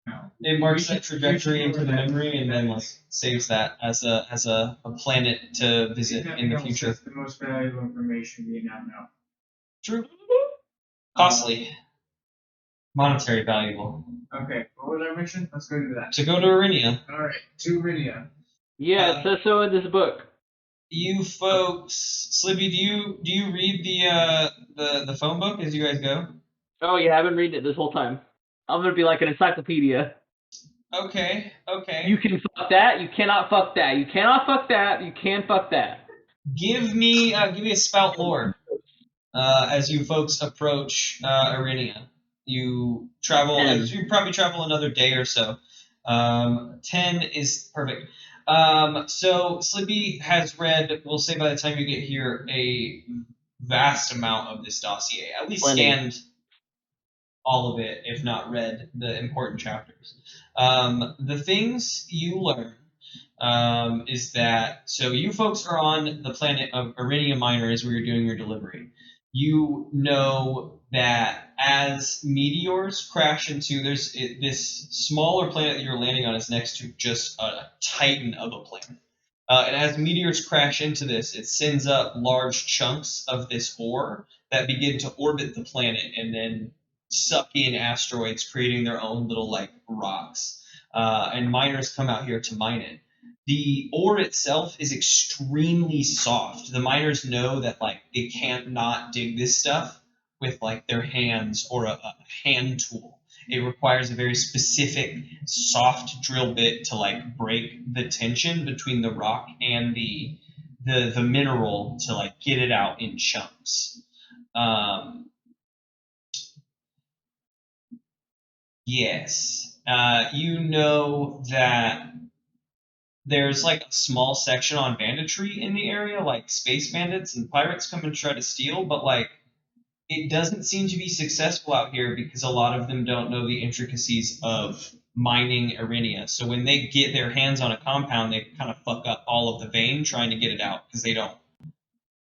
No. It marks that trajectory into the memory and then saves that as a planet to visit in the future. That's the most valuable information we now know. True. Costly. Monetary valuable. Okay, what was our mission? Let's go do that. To go to Irinia. Alright, to Irinia. Yeah, it says so in this book. You folks, Slippy, do you read the phone book as you guys go? Oh yeah, I've been reading it this whole time. I'm gonna be like an encyclopedia. Okay. You can fuck that. You cannot fuck that. You cannot fuck that. You can fuck that. Give me a spout lore as you folks approach Irinia. You travel. 10. You probably travel another day or so. 10 is perfect. So Slippy has read. We'll say by the time you get here, a vast amount of this dossier. At least Plenty. scanned all of it, if not read the important chapters. The things you learn is that, so you folks are on the planet of Irinia-Minor is where you're doing your delivery. You know that as meteors crash into, this smaller planet that you're landing on is next to just a titan of a planet. And as meteors crash into this, it sends up large chunks of this ore that begin to orbit the planet and then suck in asteroids, creating their own little like rocks. And miners come out here to mine it. The ore itself is extremely soft. The miners know that like they can't not dig this stuff with like their hands or a hand tool. It requires a very specific soft drill bit to like break the tension between the rock and the mineral to like get it out in chunks. Yes. You know that there's like a small section on banditry in the area, like space bandits and pirates come and try to steal, but like it doesn't seem to be successful out here because a lot of them don't know the intricacies of mining Irinia. So when they get their hands on a compound, they kind of fuck up all of the vein trying to get it out because they don't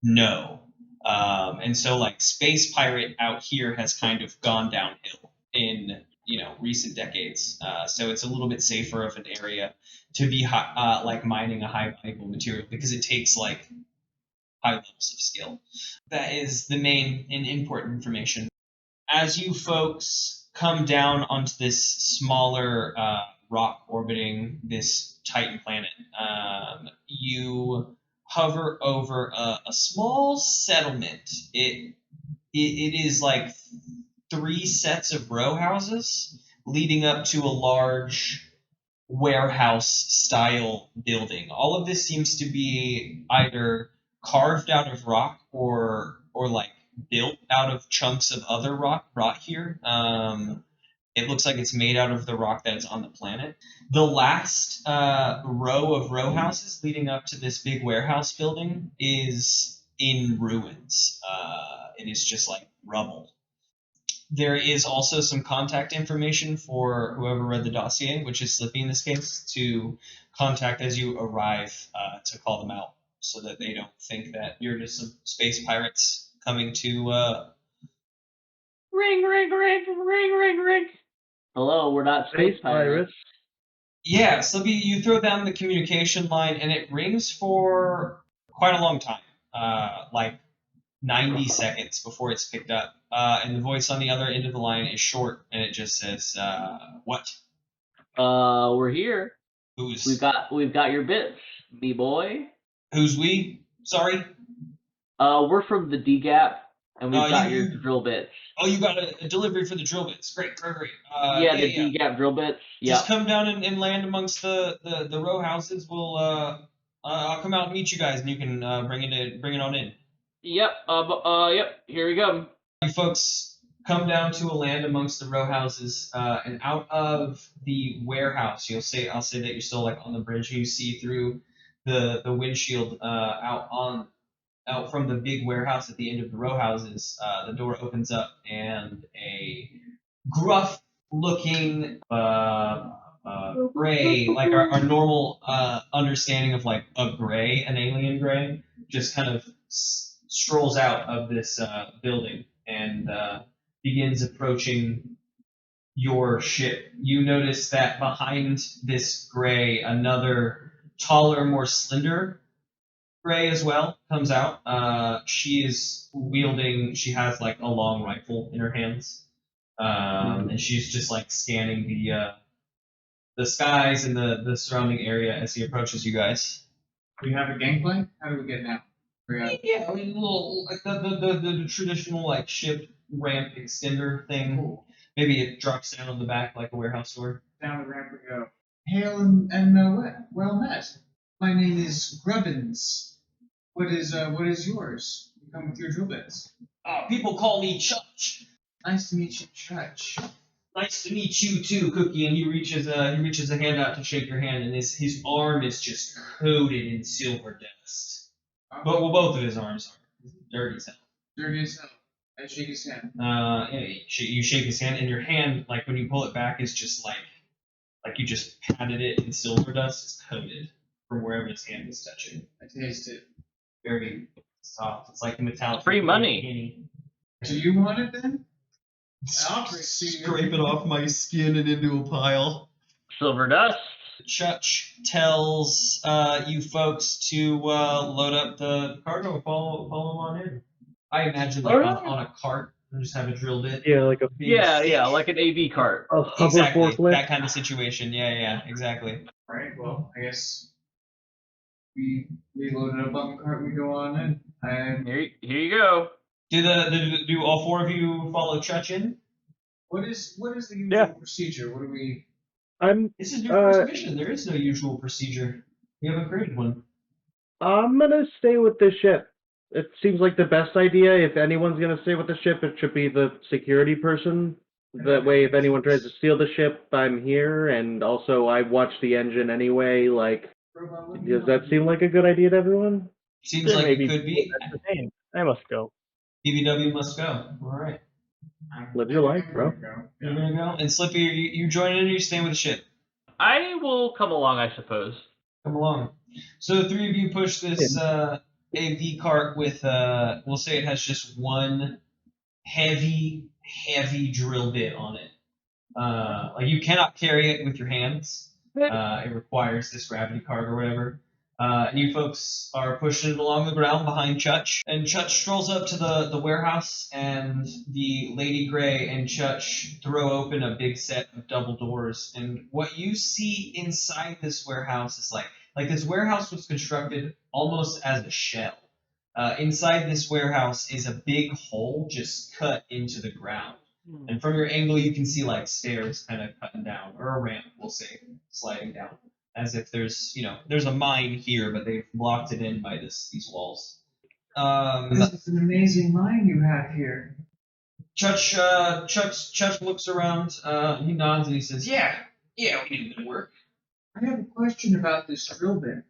know. And so like space pirate out here has kind of gone downhill in recent decades. So it's a little bit safer of an area to be like mining a high valuable material because it takes like high levels of skill. That is the main and important information. As you folks come down onto this smaller rock orbiting this Titan planet, you hover over a small settlement. It is like 3 sets of row houses leading up to a large warehouse style building. All of this seems to be either carved out of rock or like built out of chunks of other rock brought here. It looks like it's made out of the rock that is on the planet. The last row of row houses leading up to this big warehouse building is in ruins. It is just like rubble. There is also some contact information for whoever read the dossier, which is Slippy in this case, to contact as you arrive to call them out so that they don't think that you're just some space pirates coming to... Ring, ring, ring, ring, ring, ring. Hello, we're not space pirates. Yeah, Slippy, you throw down the communication line and it rings for quite a long time, like 90 seconds before it's picked up. And the voice on the other end of the line is short, and it just says, what? We're here. Who's? We've got your bits, me boy. Who's we? Sorry? We're from the D-Gap, and we've got your drill bits. Oh, you got a delivery for the drill bits. Great. The D-Gap drill bits. Yeah. Just come down and land amongst the row houses. I'll come out and meet you guys, and you can bring it on in. Yep. Yep. Here we go. You folks come down to a land amongst the row houses, and out of the warehouse, I'll say that you're still like on the bridge. You see through the windshield out from the big warehouse at the end of the row houses. The door opens up, and a gruff-looking gray, like our normal understanding of like a gray, an alien gray, just kind of strolls out of this building and begins approaching your ship. You notice that behind this gray, another taller, more slender gray as well comes out. She has like a long rifle in her hands. And she's just like scanning the skies and the surrounding area as he approaches you guys. Do you have a gangplank? How do we get now? Yeah, a little like the traditional like ship ramp extender thing. Cool. Maybe it drops down on the back like a warehouse door. Down the ramp we go. Hail and well met. My name is Grubbins. What is yours? You come with your drill bits. People call me Chutch. Nice to meet you, Church. Nice to meet you too, Cookie. And he reaches a hand out to shake your hand, and his arm is just coated in silver dust. But both of his arms are dirty as hell. Dirty as hell. I shake his hand. You shake his hand, and your hand, like when you pull it back, is just like you just patted it in silver dust. It's coated from wherever his hand is touching. I taste it. Very soft. It's like the metallic. Free money. Do you want it then? Scrape it off my skin and into a pile. Silver dust. Chutch tells you folks to load up the cargo and follow him on in. I imagine like on a cart and just have it drilled in. Yeah, like a Yeah, like an AV cart. a hover Exactly, forklift. that kind of situation. Yeah, exactly. Right, well, I guess we load it up on the cart, we go on in. Here you go. Do all four of you follow Chutch in? What is the usual Yeah. procedure? What do we... This is your first mission. There is no usual procedure. You haven't created one. I'm gonna stay with the ship. It seems like the best idea. If anyone's gonna stay with the ship, it should be the security person. That way, if anyone tries to steal the ship, I'm here, and also I watch the engine anyway. Like, does that seem like a good idea to everyone? Seems like it could be. Entertained. I must go. PBW must go. All right. Live your life, bro. You're gonna go. And Slippy, you join in, or you staying with the ship? I will come along, I suppose. Come along. So the three of you push this AV cart with, we'll say it has just one heavy drill bit on it. Like you cannot carry it with your hands. It requires this gravity cart or whatever. And you folks are pushing it along the ground behind Chutch. And Chutch strolls up to the warehouse, and the Lady Grey and Chutch throw open a big set of double doors. And what you see inside this warehouse is like this warehouse was constructed almost as a shell. Inside this warehouse is a big hole just cut into the ground. And from your angle, you can see like stairs kind of cutting down, or a ramp, we'll say, sliding down. As if there's a mine here, but they've blocked it in by these walls. This is an amazing mine you have here. Chutch looks around, he nods and he says, yeah, we do good work. I have a question about this drill bit.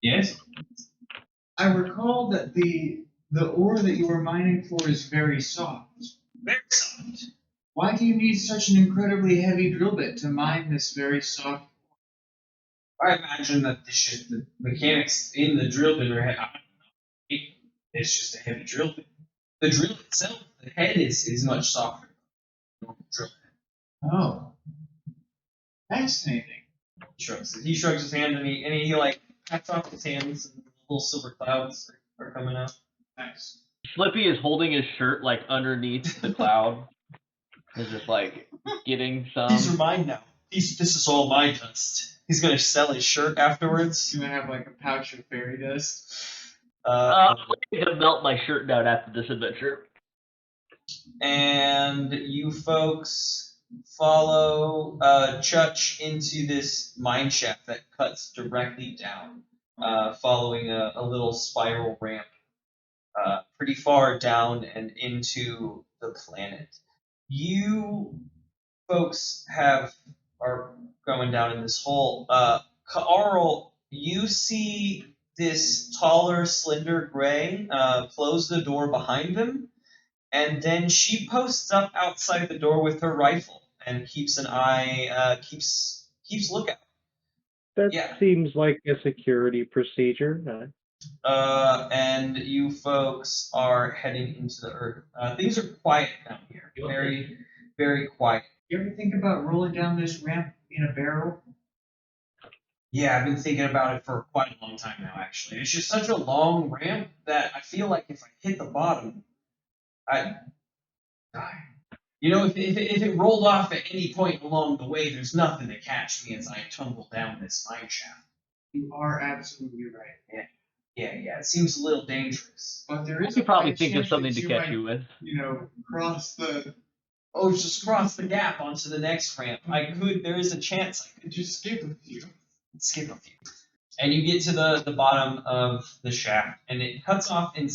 Yes? I recall that the ore that you are mining for is very soft. Very soft. Why do you need such an incredibly heavy drill bit to mine this very soft? I imagine that the mechanics in the drill bit are heavy. It's just a heavy drill bit. The drill itself, the head is much softer than normal drill head. Oh. Fascinating. He shrugs his hand and he like pats off his hands and little silver clouds are coming out. Nice. Slippy is holding his shirt like underneath the cloud. He's just like getting some. These are mine now. This is all my dust. He's gonna sell his shirt afterwards. You gonna have like a pouch of fairy dust? I'm gonna melt my shirt down after this adventure. And you folks follow Chutch into this mine shaft that cuts directly down, following a little spiral ramp, pretty far down and into the planet. You folks are going down in this hole. Carl, you see this taller, slender gray close the door behind them, and then she posts up outside the door with her rifle and keeps an eye, keeps lookout. That seems like a security procedure. And you folks are heading into the earth. Things are quiet down here. Very, very quiet. You ever think about rolling down this ramp in a barrel? Yeah, I've been thinking about it for quite a long time now, actually. It's just such a long ramp that I feel like if I hit the bottom, I'd die. You know, if it rolled off at any point along the way, there's nothing to catch me as I tumble down this mine shaft. You are absolutely right. Yeah, it seems a little dangerous. But there is You probably a think of chance something that to catch might, you with. Cross the... Oh, just cross the gap onto the next ramp. There is a chance I could just skip a few. Skip a few. And you get to the bottom of the shaft, and it cuts off in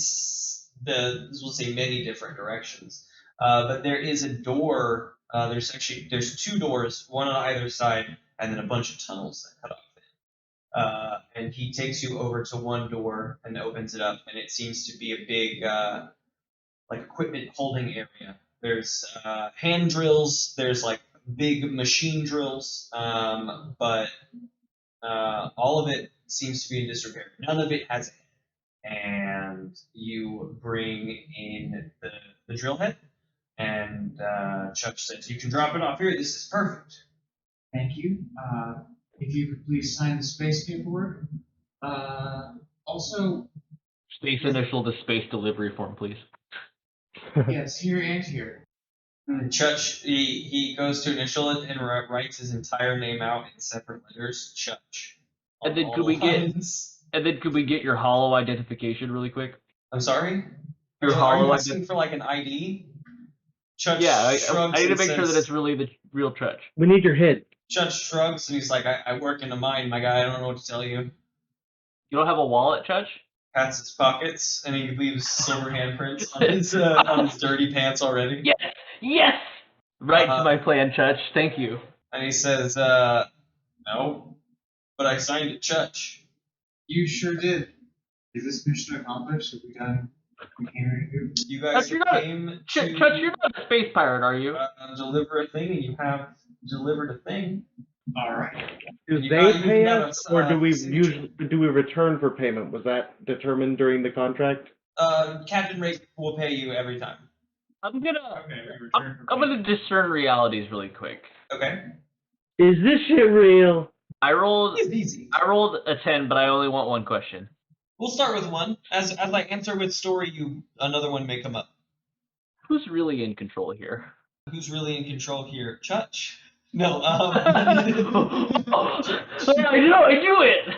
we'll say many different directions. but there is a door. There's two doors, one on either side, and then a bunch of tunnels that cut off. And he takes you over to one door and opens it up, and it seems to be a big like equipment holding area. There's hand drills. There's like big machine drills, but all of it seems to be in disrepair. None of it has a head. And you bring in the drill head, and Chuck says, "You can drop it off here. This is perfect." Thank you. If you could please sign the space paperwork. Also, Space initial to space delivery form, please. yes, here and here. And Chutch, he goes to initial it and writes his entire name out in separate letters. Chutch. And then could we get your hollow identification really quick? I'm sorry? Your Are hollow you asking for like an ID? Chutch Yeah, I shrugs need to and make sure says- that it's really the real Chutch. We need your hit. Chutch shrugs and he's like, I work in a mine, my guy. I don't know what to tell you. You don't have a wallet, Chutch? Pats his pockets and he leaves silver handprints on his dirty pants already. Yes! Yes! Right to my plan, Chutch. Thank you. And he says, no, but I signed it, Chutch. You sure did. Is this mission accomplished? Have we done what we came here to do? You guys came to Chutch, you're not a space pirate, are you? deliver a thing, and you have delivered a thing. All right. Do You they got- you pay got us, a, or do we signature. do we return for payment? Was that determined during the contract? Captain Rake will pay you every time. I'm gonna Okay, we return for I'm gonna discern realities really quick. Okay. Is this shit real? I rolled It's easy. a 10, but I only want one question. We'll start with one. As I answer with story, another one may come up. Who's really in control here? Who's really in control here? Chutch? No. I knew it.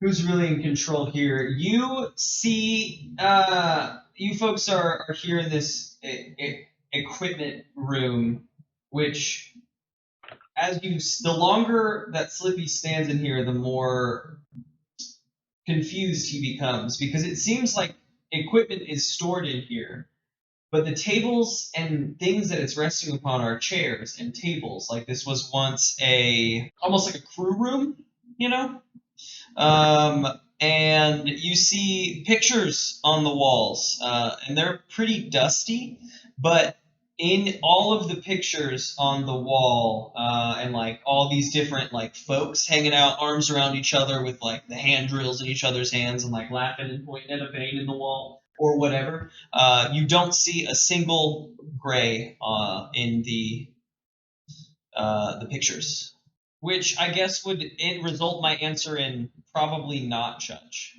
Who's really in control here? You see, you folks are here in this equipment room, which, the longer that Slippy stands in here, the more confused he becomes, because it seems like equipment is stored in here, but the tables and things that it's resting upon are chairs and tables. Like this was once almost like a crew room, you know? And you see pictures on the walls, and they're pretty dusty, but in all of the pictures on the wall, and like all these different like folks hanging out, arms around each other with like the hand drills in each other's hands and like laughing and pointing at a vein in the wall or whatever, you don't see a single gray in the pictures, which I guess would result my answer in probably not Chutch.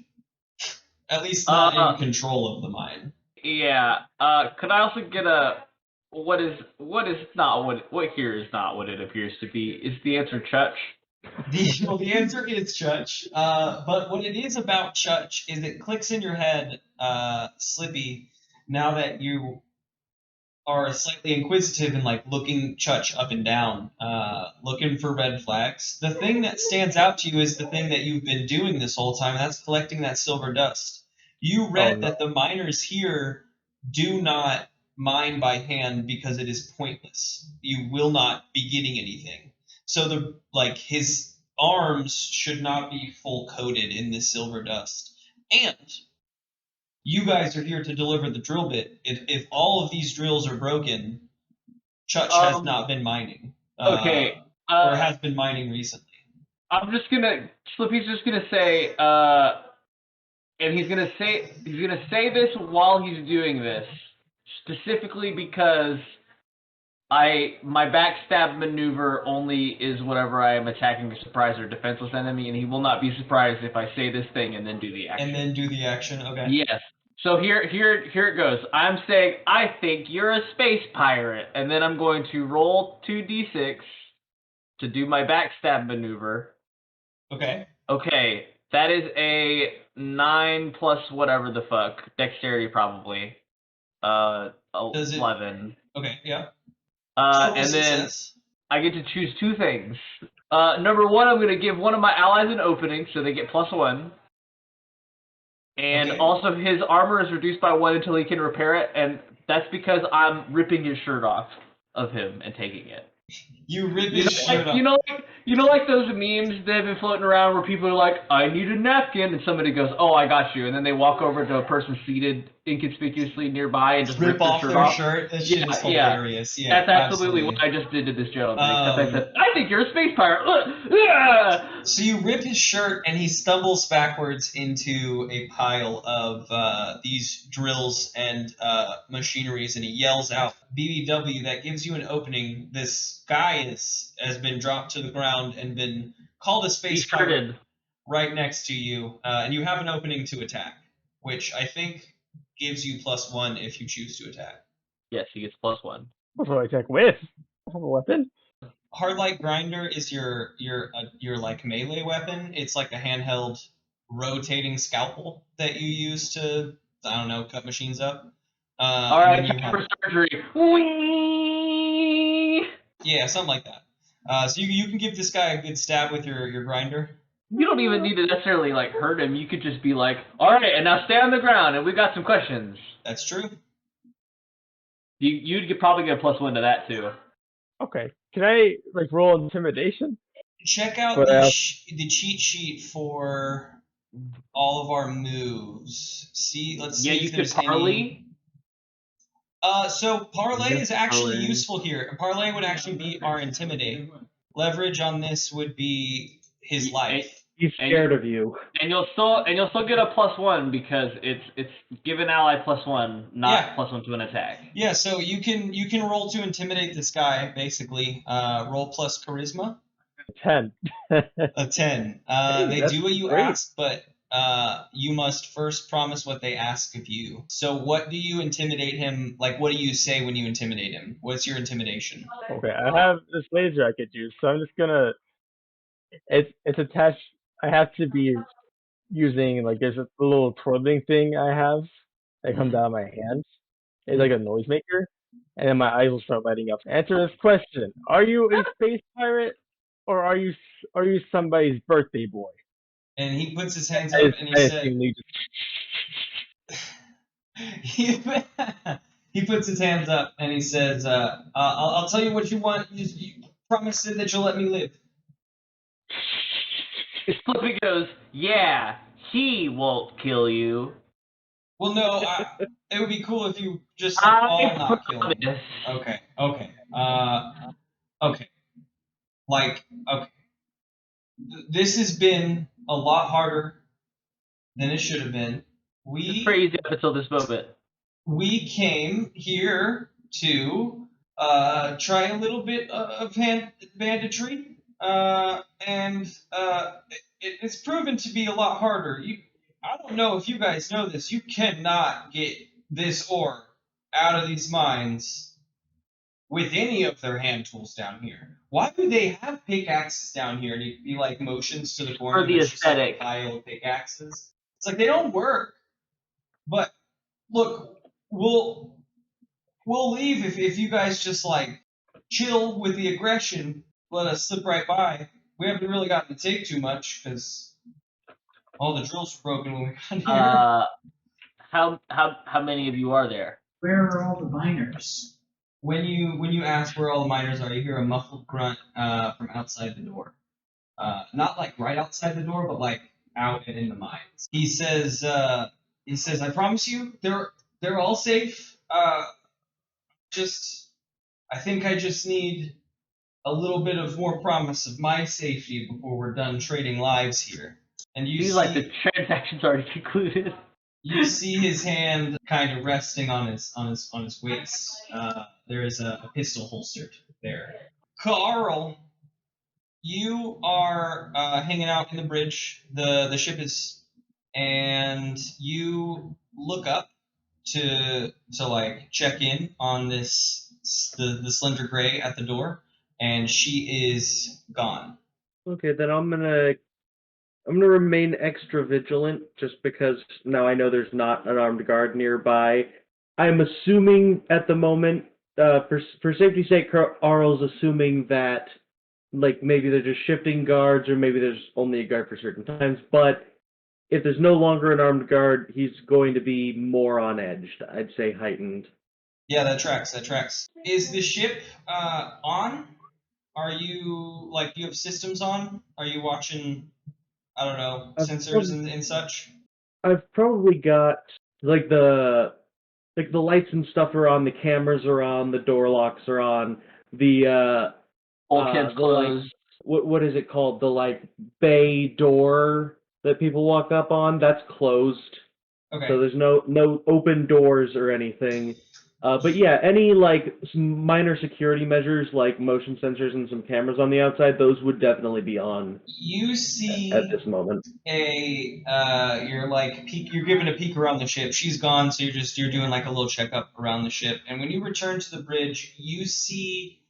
At least not in control of the mine. Yeah. Could I also get a what here is not what it appears to be? Is the answer Chutch? The answer is Chutch. But what it is about Chutch is it clicks in your head, Slippy, now that you are slightly inquisitive and like looking Chutch up and down, looking for red flags. The thing that stands out to you is the thing that you've been doing this whole time, and that's collecting that silver dust. You read that the miners here do not mine by hand because it is pointless. You will not be getting anything. So his arms should not be full coated in this silver dust. And you guys are here to deliver the drill bit. If all of these drills are broken, Chutch has not been mining. Okay. Or has been mining recently. Slippy's just gonna say, and he's gonna say this while he's doing this, specifically because my backstab maneuver only is whenever I am attacking a surprise or defenseless enemy, and he will not be surprised if I say this thing and then do the action. Okay. Yes. So here it goes. I'm saying, I think you're a space pirate, and then I'm going to roll 2d6 to do my backstab maneuver. Okay. Okay, that is a 9 plus whatever the fuck. Dexterity probably. 11. Okay, yeah. And then I get to choose two things. Number one, I'm going to give one of my allies an opening, so they get +1. And Okay. also, his armor is reduced by 1 until he can repair it, and that's because I'm ripping his shirt off of him and taking it. You rip You his know, shirt off. like those memes that have been floating around where people are like, "I need a napkin," and somebody goes, "Oh, I got you," and then they walk over to a person seated inconspicuously nearby and just Rip their off shirt their off. shirt. That shit is Yeah. hilarious. Yeah, That's absolutely what I just did to this gentleman. Except I said, "I think you're a space pirate." So you rip his shirt, and he stumbles backwards into a pile of these drills and machineries, and he yells out, "BBW!" That gives you an opening. This guy has been dropped to the ground and been called a space pirate right next to you, and you have an opening to attack, which I think gives you +1 if you choose to attack. Yes, he gets +1. What do I attack with? I have a weapon. Hard Light Grinder is your like melee weapon. It's like a handheld rotating scalpel that you use to, I don't know, cut machines up. All And right, then you time have, for surgery. Whee! yeah, something like that. So you can give this guy a good stab with your grinder. You don't even need to necessarily like hurt him. You could just be like, "All right, and now stay on the ground, and we got some questions." That's true. You'd probably get +1 to that too. Okay. Can I like roll intimidation? Check out What the else? the cheat sheet for all of our moves. Let's see Yeah, if you could there's parley. any. So parlay Yep, is actually parlay. useful here. Parlay would actually be our intimidate. Leverage on this would be his life. He's scared of you. And you'll still get a +1 because it's give an ally +1, not Yeah. +1 to an attack. Yeah, so you can roll to intimidate this guy, basically. Roll plus charisma. 10. A 10. Hey, They that's do what you great. ask, but you must first promise what they ask of you. So what do you intimidate him? Like, what do you say when you intimidate him? What's your intimidation? Okay, I have this laser I could use, so I'm just gonna. It's attached. I have to be using like there's a little twirling thing I have that comes out of my hands. It's like a noisemaker, and then my eyes will start lighting up. Answer this question: are you a space pirate, or are you somebody's birthday boy? And he puts his hands up and he said, he puts his hands up and he says, I'll tell you what you want. You promise that you'll let me live. Flippy goes, "Yeah, he won't kill you." Well, no, it would be cool if you just all not kill me. Okay. Okay. Like, okay. This has been a lot harder than it should have been. It's pretty easy up until this moment. We came here to try a little bit of hand banditry, and it's proven to be a lot harder. I don't know if you guys know this. You cannot get this ore out of these mines with any of their hand tools down here. Why do they have pickaxes down here? And he'd be like motions to the corner. For the there's just, like, a aesthetic. pile of pickaxes. It's like they don't work. But look, we'll leave if you guys just like chill with the aggression. Let us slip right by. We haven't really gotten to take too much because all the drills were broken when we got here. How many of you are there? Where are all the miners? When you ask where all the miners are, you hear a muffled grunt from outside the door. Not like right outside the door, but like out and in the mines. He says, I promise you, they're all safe. I think I just need a little bit of more promise of my safety before we're done trading lives here. And you Seems see, like the transaction's already concluded. you see his hand kind of resting on his waist. There is a pistol holstered there. Carl, you are hanging out in the bridge. The ship is, and you look up to like check in on the slender gray at the door, and she is gone. Okay, then I'm gonna remain extra vigilant just because now I know there's not an armed guard nearby. I'm assuming at the moment, for safety's sake, Arl's assuming that like maybe they're just shifting guards or maybe there's only a guard for certain times. But if there's no longer an armed guard, he's going to be more on edge. I'd say heightened. Yeah, that tracks. That tracks. Is the ship on? Are you do you have systems on? Are you watching? I don't know, I've sensors and such. I've probably got like the lights and stuff are on, the cameras are on, the door locks are on, the Bulkhead's the like closed. what is it called? The like bay door that people walk up on, that's closed. Okay. So there's no open doors or anything. But yeah, any like minor security measures like motion sensors and some cameras on the outside, those would definitely be on You see at this moment. you're giving a peek around the ship. She's gone, so you're doing like a little checkup around the ship. And when you return to the bridge, you see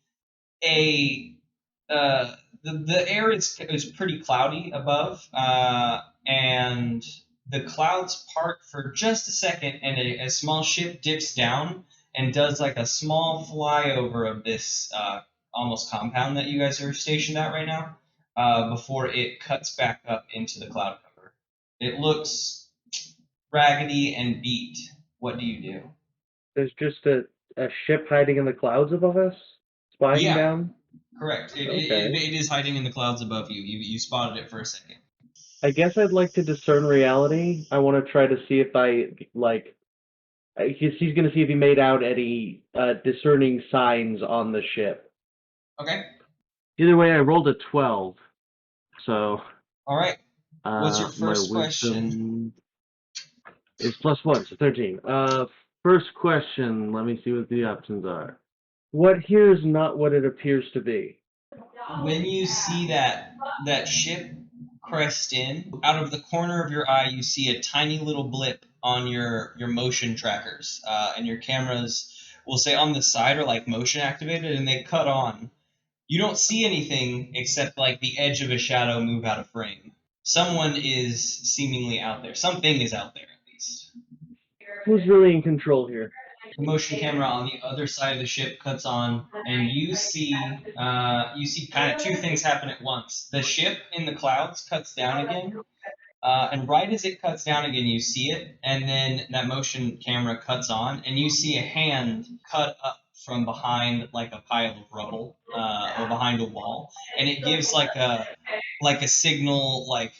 a the air is pretty cloudy above, and the clouds part for just a second, and a small ship dips down and does like a small flyover of this almost compound that you guys are stationed at right now, before it cuts back up into the cloud cover. It looks raggedy and beat. What do you do? There's just a ship hiding in the clouds above us, spying Yeah. down. Correct. It is hiding in the clouds above you. You spotted it for a second. I guess I'd like to discern reality. I want to try to see if he's going to see if he made out any discerning signs on the ship. Okay. Either way, I rolled a 12. So. All right. What's your first question? It's +1, so 13. First question. Let me see what the options are. What here is not what it appears to be? When you see that ship crest in, out of the corner of your eye, you see a tiny little blip on your motion trackers, and your cameras will say on the side are like motion activated, and they cut on. You don't see anything except like the edge of a shadow move out of frame. Someone is seemingly out there. Something is out there at least. Who's really in control here? The motion camera on the other side of the ship cuts on, and you see kind of two things happen at once. The ship in the clouds cuts down again, and right as it cuts down again, you see it, and then that motion camera cuts on, and you see a hand cut up from behind like a pile of rubble, or behind a wall, and it gives like a signal, like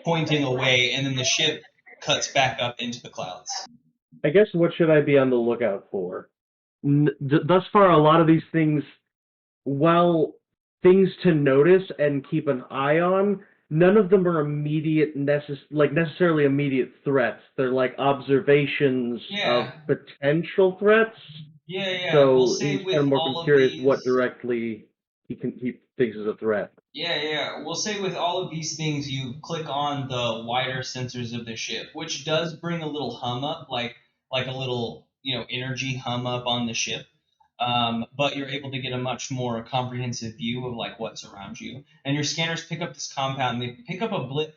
pointing away, and then the ship cuts back up into the clouds. I guess what should I be on the lookout for? Thus far, a lot of these things, while things to notice and keep an eye on, none of them are necessarily immediate threats. They're like observations of potential threats. Yeah. So We'll say he's with kind of more all of curious these, what directly he thinks is a threat. Yeah. We'll say with all of these things, you click on the wider sensors of the ship, which does bring a little hum up, like a little energy hum up on the ship. But you're able to get a much more comprehensive view of like what's around you. And your scanners pick up this compound. They pick up a blip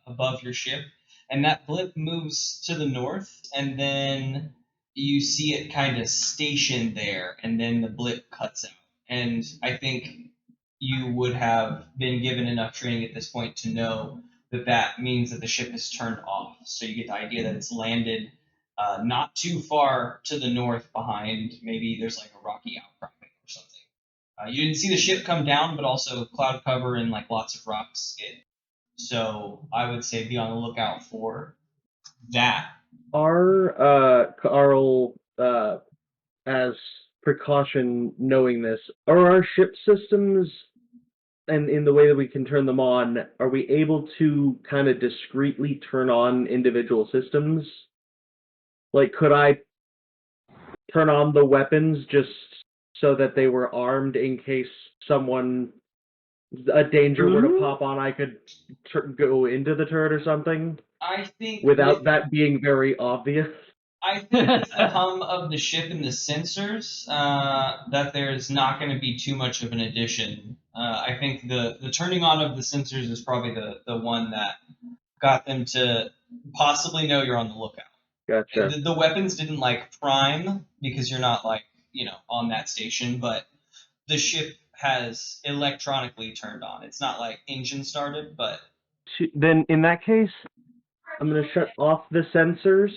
above your ship, and that blip moves to the north, and then you see it kind of stationed there, and then the blip cuts out. And I think you would have been given enough training at this point to know that means that the ship is turned off. So you get the idea that it's landed not too far to the north behind. Maybe there's like a rocky outcropping or something. You didn't see the ship come down, but also cloud cover and like lots of rocks. So I would say be on the lookout for that. Are Carl, as precaution, knowing this, are our ship systems, and in the way that we can turn them on, are we able to kind of discreetly turn on individual systems? Like, could I turn on the weapons just so that they were armed in case a danger were to pop on, I could go into the turret or something? I think without that being very obvious. I think with the hum of the ship and the sensors, that there's not going to be too much of an addition. I think the turning on of the sensors is probably the one that got them to possibly know you're on the lookout. Gotcha. The weapons didn't like prime because you're not like on that station, but the ship has electronically turned on. It's not like engine started, but Then in that case, I'm gonna shut off the sensors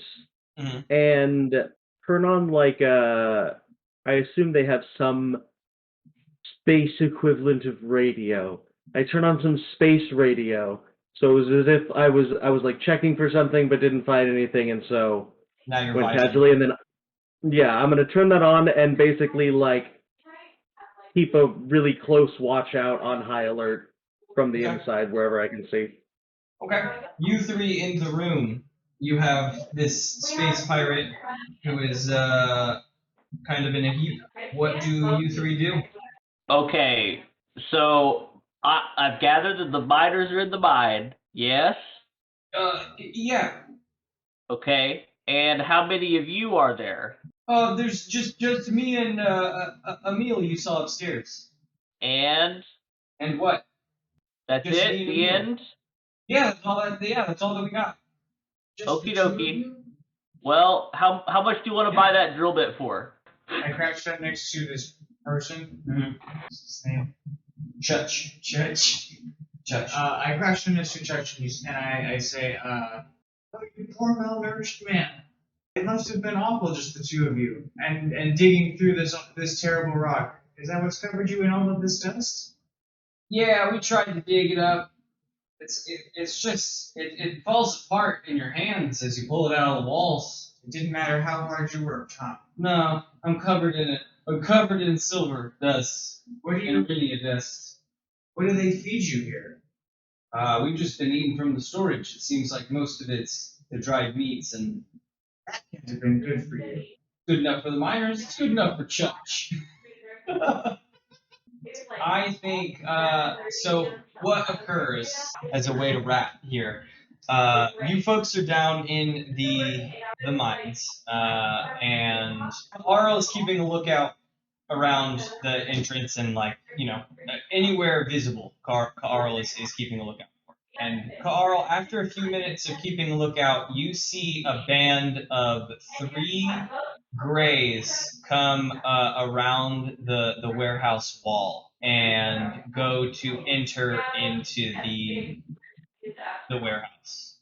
Mhm. and turn on I assume they have some space equivalent of radio. I turn on some space radio, so it was as if I was like checking for something but didn't find anything, and so Now you're went vising. casually. And then yeah, I'm gonna turn that on and basically like keep a really close watch out on high alert from the Okay. inside wherever I can see. Okay. You three in the room. You have this space pirate who is kind of in a heap. What do you three do? Okay, so I've gathered that the miners are in the mine. Yes. Yeah. Okay. And how many of you are there? There's just me and Emil you saw upstairs. And And what? that's Just it. me and The Emil. end. Yeah, that's all that we got. Just Okie the two of dokie. you? Well, how much do you want to buy that drill bit for? I crouched up next to this person. What's his name? Chutch. I crouched up next to Church and I say, oh, you poor malnourished man. It must have been awful, just the two of you, and digging through this terrible rock. Is that what's covered you in all of this dust? Yeah, we tried to dig it up. It's just it falls apart in your hands as you pull it out of the walls. It didn't matter how hard you worked, huh? No, I'm covered in it. I'm covered in silver dust What do and you? Irinia dust. What do they feed you here? We've just been eating from the storage. It seems like most of it's the dried meats and It have been good for you. good enough for the miners. It's good enough for Chutch. I think so. What occurs as a way to wrap here? You folks are down in the mines, and Arl is keeping a lookout around the entrance and anywhere visible. Carl is keeping a lookout for. And Carl, after a few minutes of keeping a lookout, you see a band of 3 Greys come around the warehouse wall and go to enter into the warehouse.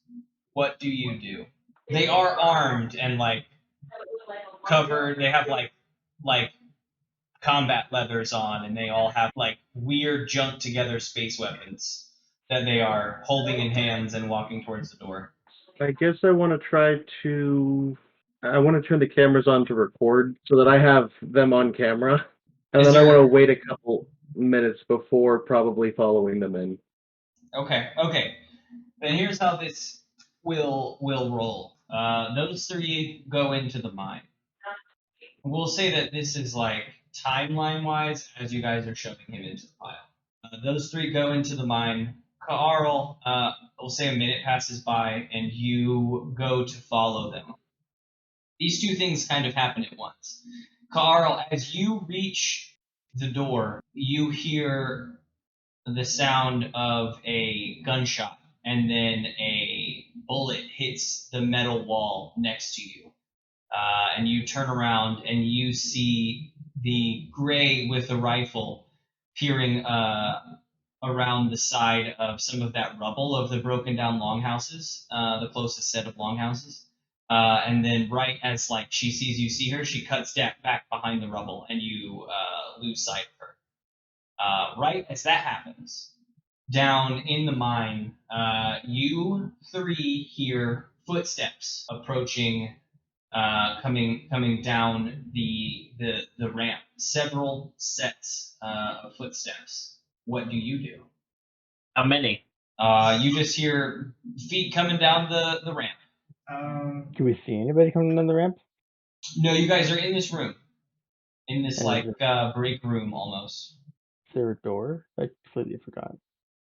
What do you do? They are armed and covered. They have like combat leathers on, and they all have weird junk together space weapons that they are holding in hands and walking towards the door. I guess I want to turn the cameras on to record so that I have them on camera, and Is then I want there- to wait a couple minutes before probably following them in. Okay. Then here's how this will roll. Those 3 go into the mine. We'll say that this is timeline wise as you guys are shoving him into the pile. Those 3 go into the mine. Carl, we'll say a minute passes by and you go to follow them. These 2 things kind of happen at once. Carl, as you reach the door, you hear the sound of a gunshot, and then a bullet hits the metal wall next to you. And you turn around and you see the Grey with the rifle peering around the side of some of that rubble of the broken down longhouses, the closest set of longhouses. And then right as she sees you see her, she cuts back behind the rubble and you lose sight of her. Right as that happens, down in the mine, you 3 hear footsteps approaching, coming down the ramp. Several sets of footsteps. What do you do? How many? You just hear feet coming down the ramp. Can we see anybody coming down the ramp? No, you guys are in this room. In this And break room almost. Is there a door? I completely forgot.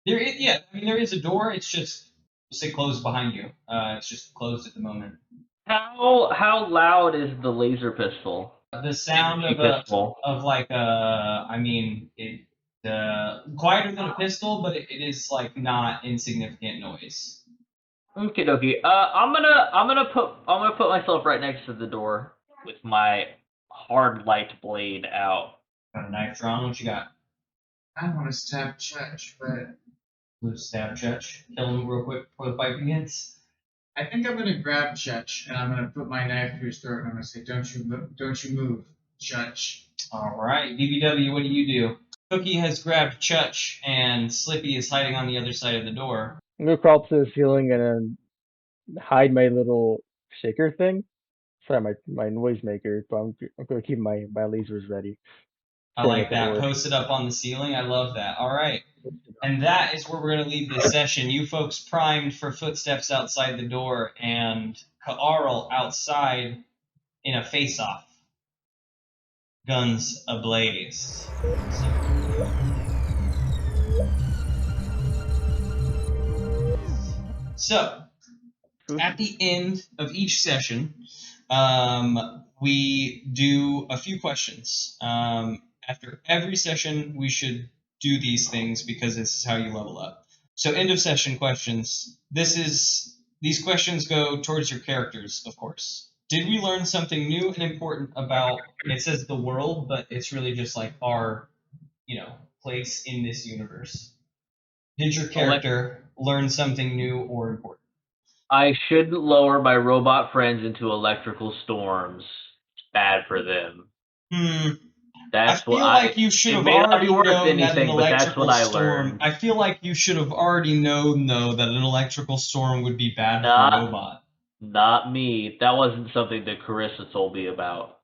There is a door. It's just, say, closed behind you. It's just closed at the moment. How loud is the laser pistol? The sound of quieter than a pistol, but it is not insignificant noise. Okie dokie. I'm gonna put myself right next to the door with my hard light blade out. Got a knife drawn. What you got? I want to stab Church, but Let's stab Chutch. Kill him real quick before the fight begins. I think I'm gonna grab Chutch and I'm gonna put my knife through his throat and I'm gonna say, "Don't you move, Chutch." All right, BBW, what do? Cookie has grabbed Chutch, and Slippy is hiding on the other side of the door. I'm gonna crawl to the ceiling and then hide my little shaker thing. Sorry, my noise maker, but I'm gonna keep my lasers ready. I like that. Post it up on the ceiling. I love that. All right. And that is where we're going to leave this session. You folks primed for footsteps outside the door and Ka'arl outside in a face-off. Guns ablaze. So, at the end of each session, we do a few questions. After every session, we should do these things because this is how you level up. So, end of session questions. These questions go towards your characters, of course. Did we learn something new and important about, it says the world, but it's really just like our, place in this universe? Did your character learn something new or important? I shouldn't lower my robot friends into electrical storms. It's bad for them. I feel like you should have already known that an electrical storm. I feel like you should have already known, though, that an electrical storm would be bad for a robot. Not me. That wasn't something that Carissa told me about.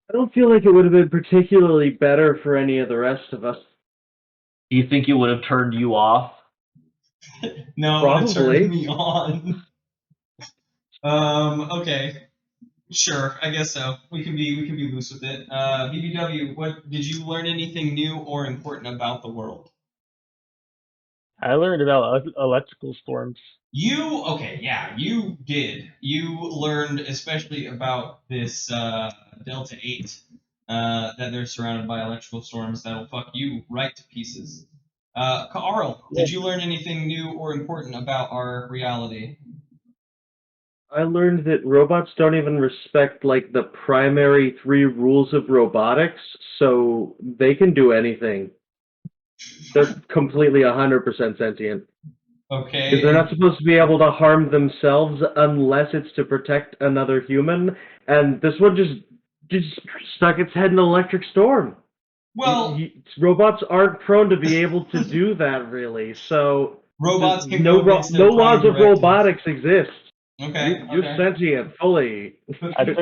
I don't feel like it would have been particularly better for any of the rest of us. Do you think it would have turned you off? No, it would have turned me on. Okay. Sure, I guess so. We can be loose with it. BBW, what did you learn anything new or important about the world? I learned about electrical storms. You did. You learned especially about this Delta 8 that they're surrounded by electrical storms that'll fuck you right to pieces. Ka'arl, did you learn anything new or important about our reality? I learned that robots don't even respect, the primary 3 rules of robotics, so they can do anything. They're completely 100% sentient. Okay. Because they're not supposed to be able to harm themselves unless it's to protect another human, and this one just stuck its head in an electric storm. Well, robots aren't prone to be able to do that, really, so robots can no laws of robotics exist. Okay. You're sentient fully. I took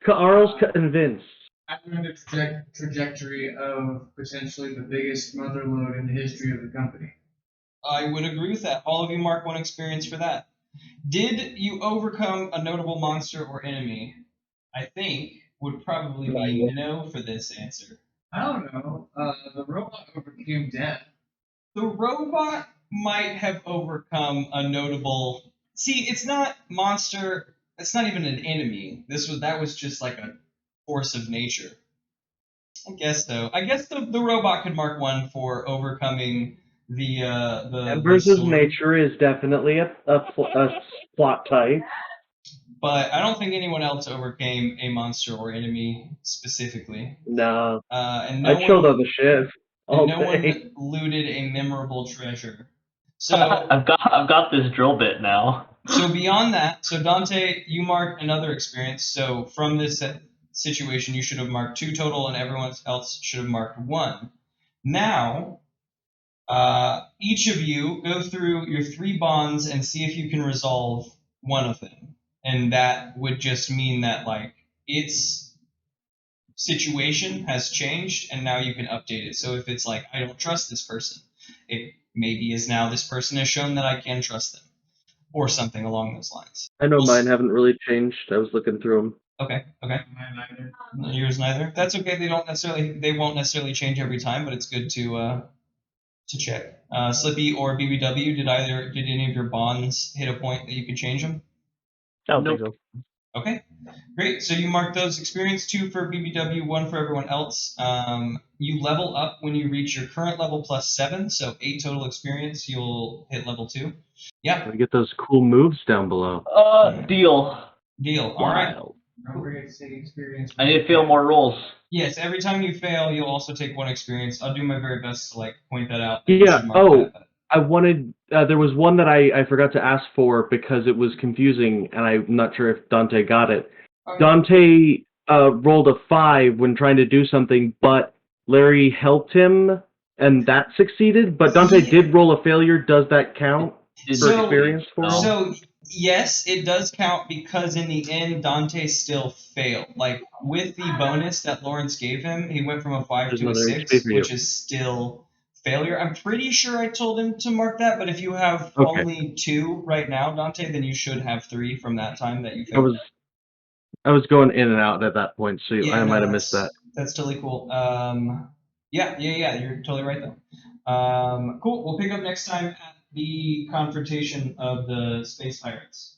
Ka'arl's convinced. I learned the trajectory of potentially the biggest motherlode in the history of the company. I would agree with that. All of you mark 1 experience for that. Did you overcome a notable monster or enemy? I think would probably be no for this answer. I don't know. The robot overcame death. The robot might have overcome a notable. See, it's not monster. It's not even an enemy. That was just like a force of nature. I guess so. I guess the robot could mark 1 for overcoming the versus nature is definitely a plot type. But I don't think anyone else overcame a monster or enemy specifically. No. And I chilled on the ship. And no one looted a memorable treasure. So I've got this drill bit now. So beyond that, Dante, you marked another experience. So from this situation, you should have marked 2 total, and everyone else should have marked 1. Now, each of you go through your 3 bonds and see if you can resolve 1 of them. And that would just mean that, its situation has changed, and now you can update it. So if it's I don't trust this person, it maybe is now this person has shown that I can trust them, or something along those lines. I know mine haven't really changed. I was looking through them. Okay. Mine neither. Yours neither. That's okay. They won't necessarily change every time, but it's good to check. Slippy or BBW, did any of your bonds hit a point that you could change them? I don't think so. Okay, great. So you mark those experience 2 for BBW, 1 for everyone else. You level up when you reach your current level plus 7, so 8 total experience. You'll hit level 2. Yeah. We get those cool moves down below. Deal. All right. Don't forget to take experience. I need to feel more rolls. Yes, every time you fail, you'll also take 1 experience. I'll do my very best to like point that out. Yeah. Oh, I wanted. There was one that I forgot to ask for because it was confusing, and I'm not sure if Dante got it. Okay. Dante rolled a 5 when trying to do something, but Larry helped him, and that succeeded. But Dante did roll a failure. Does that count for experience for him? So yes, it does count because in the end, Dante still failed. Like with the bonus that Lawrence gave him, he went from a 5 There's to a another 6, HP for you. which is still failure. I'm pretty sure I told him to mark that, but if you have Okay. only 2 right now, Dante, then you should have 3 from that time that you failed. I was going in and out at that point, so I might have missed that. That's totally cool. Yeah, you're totally right though. Cool. We'll pick up next time at the confrontation of the space pirates.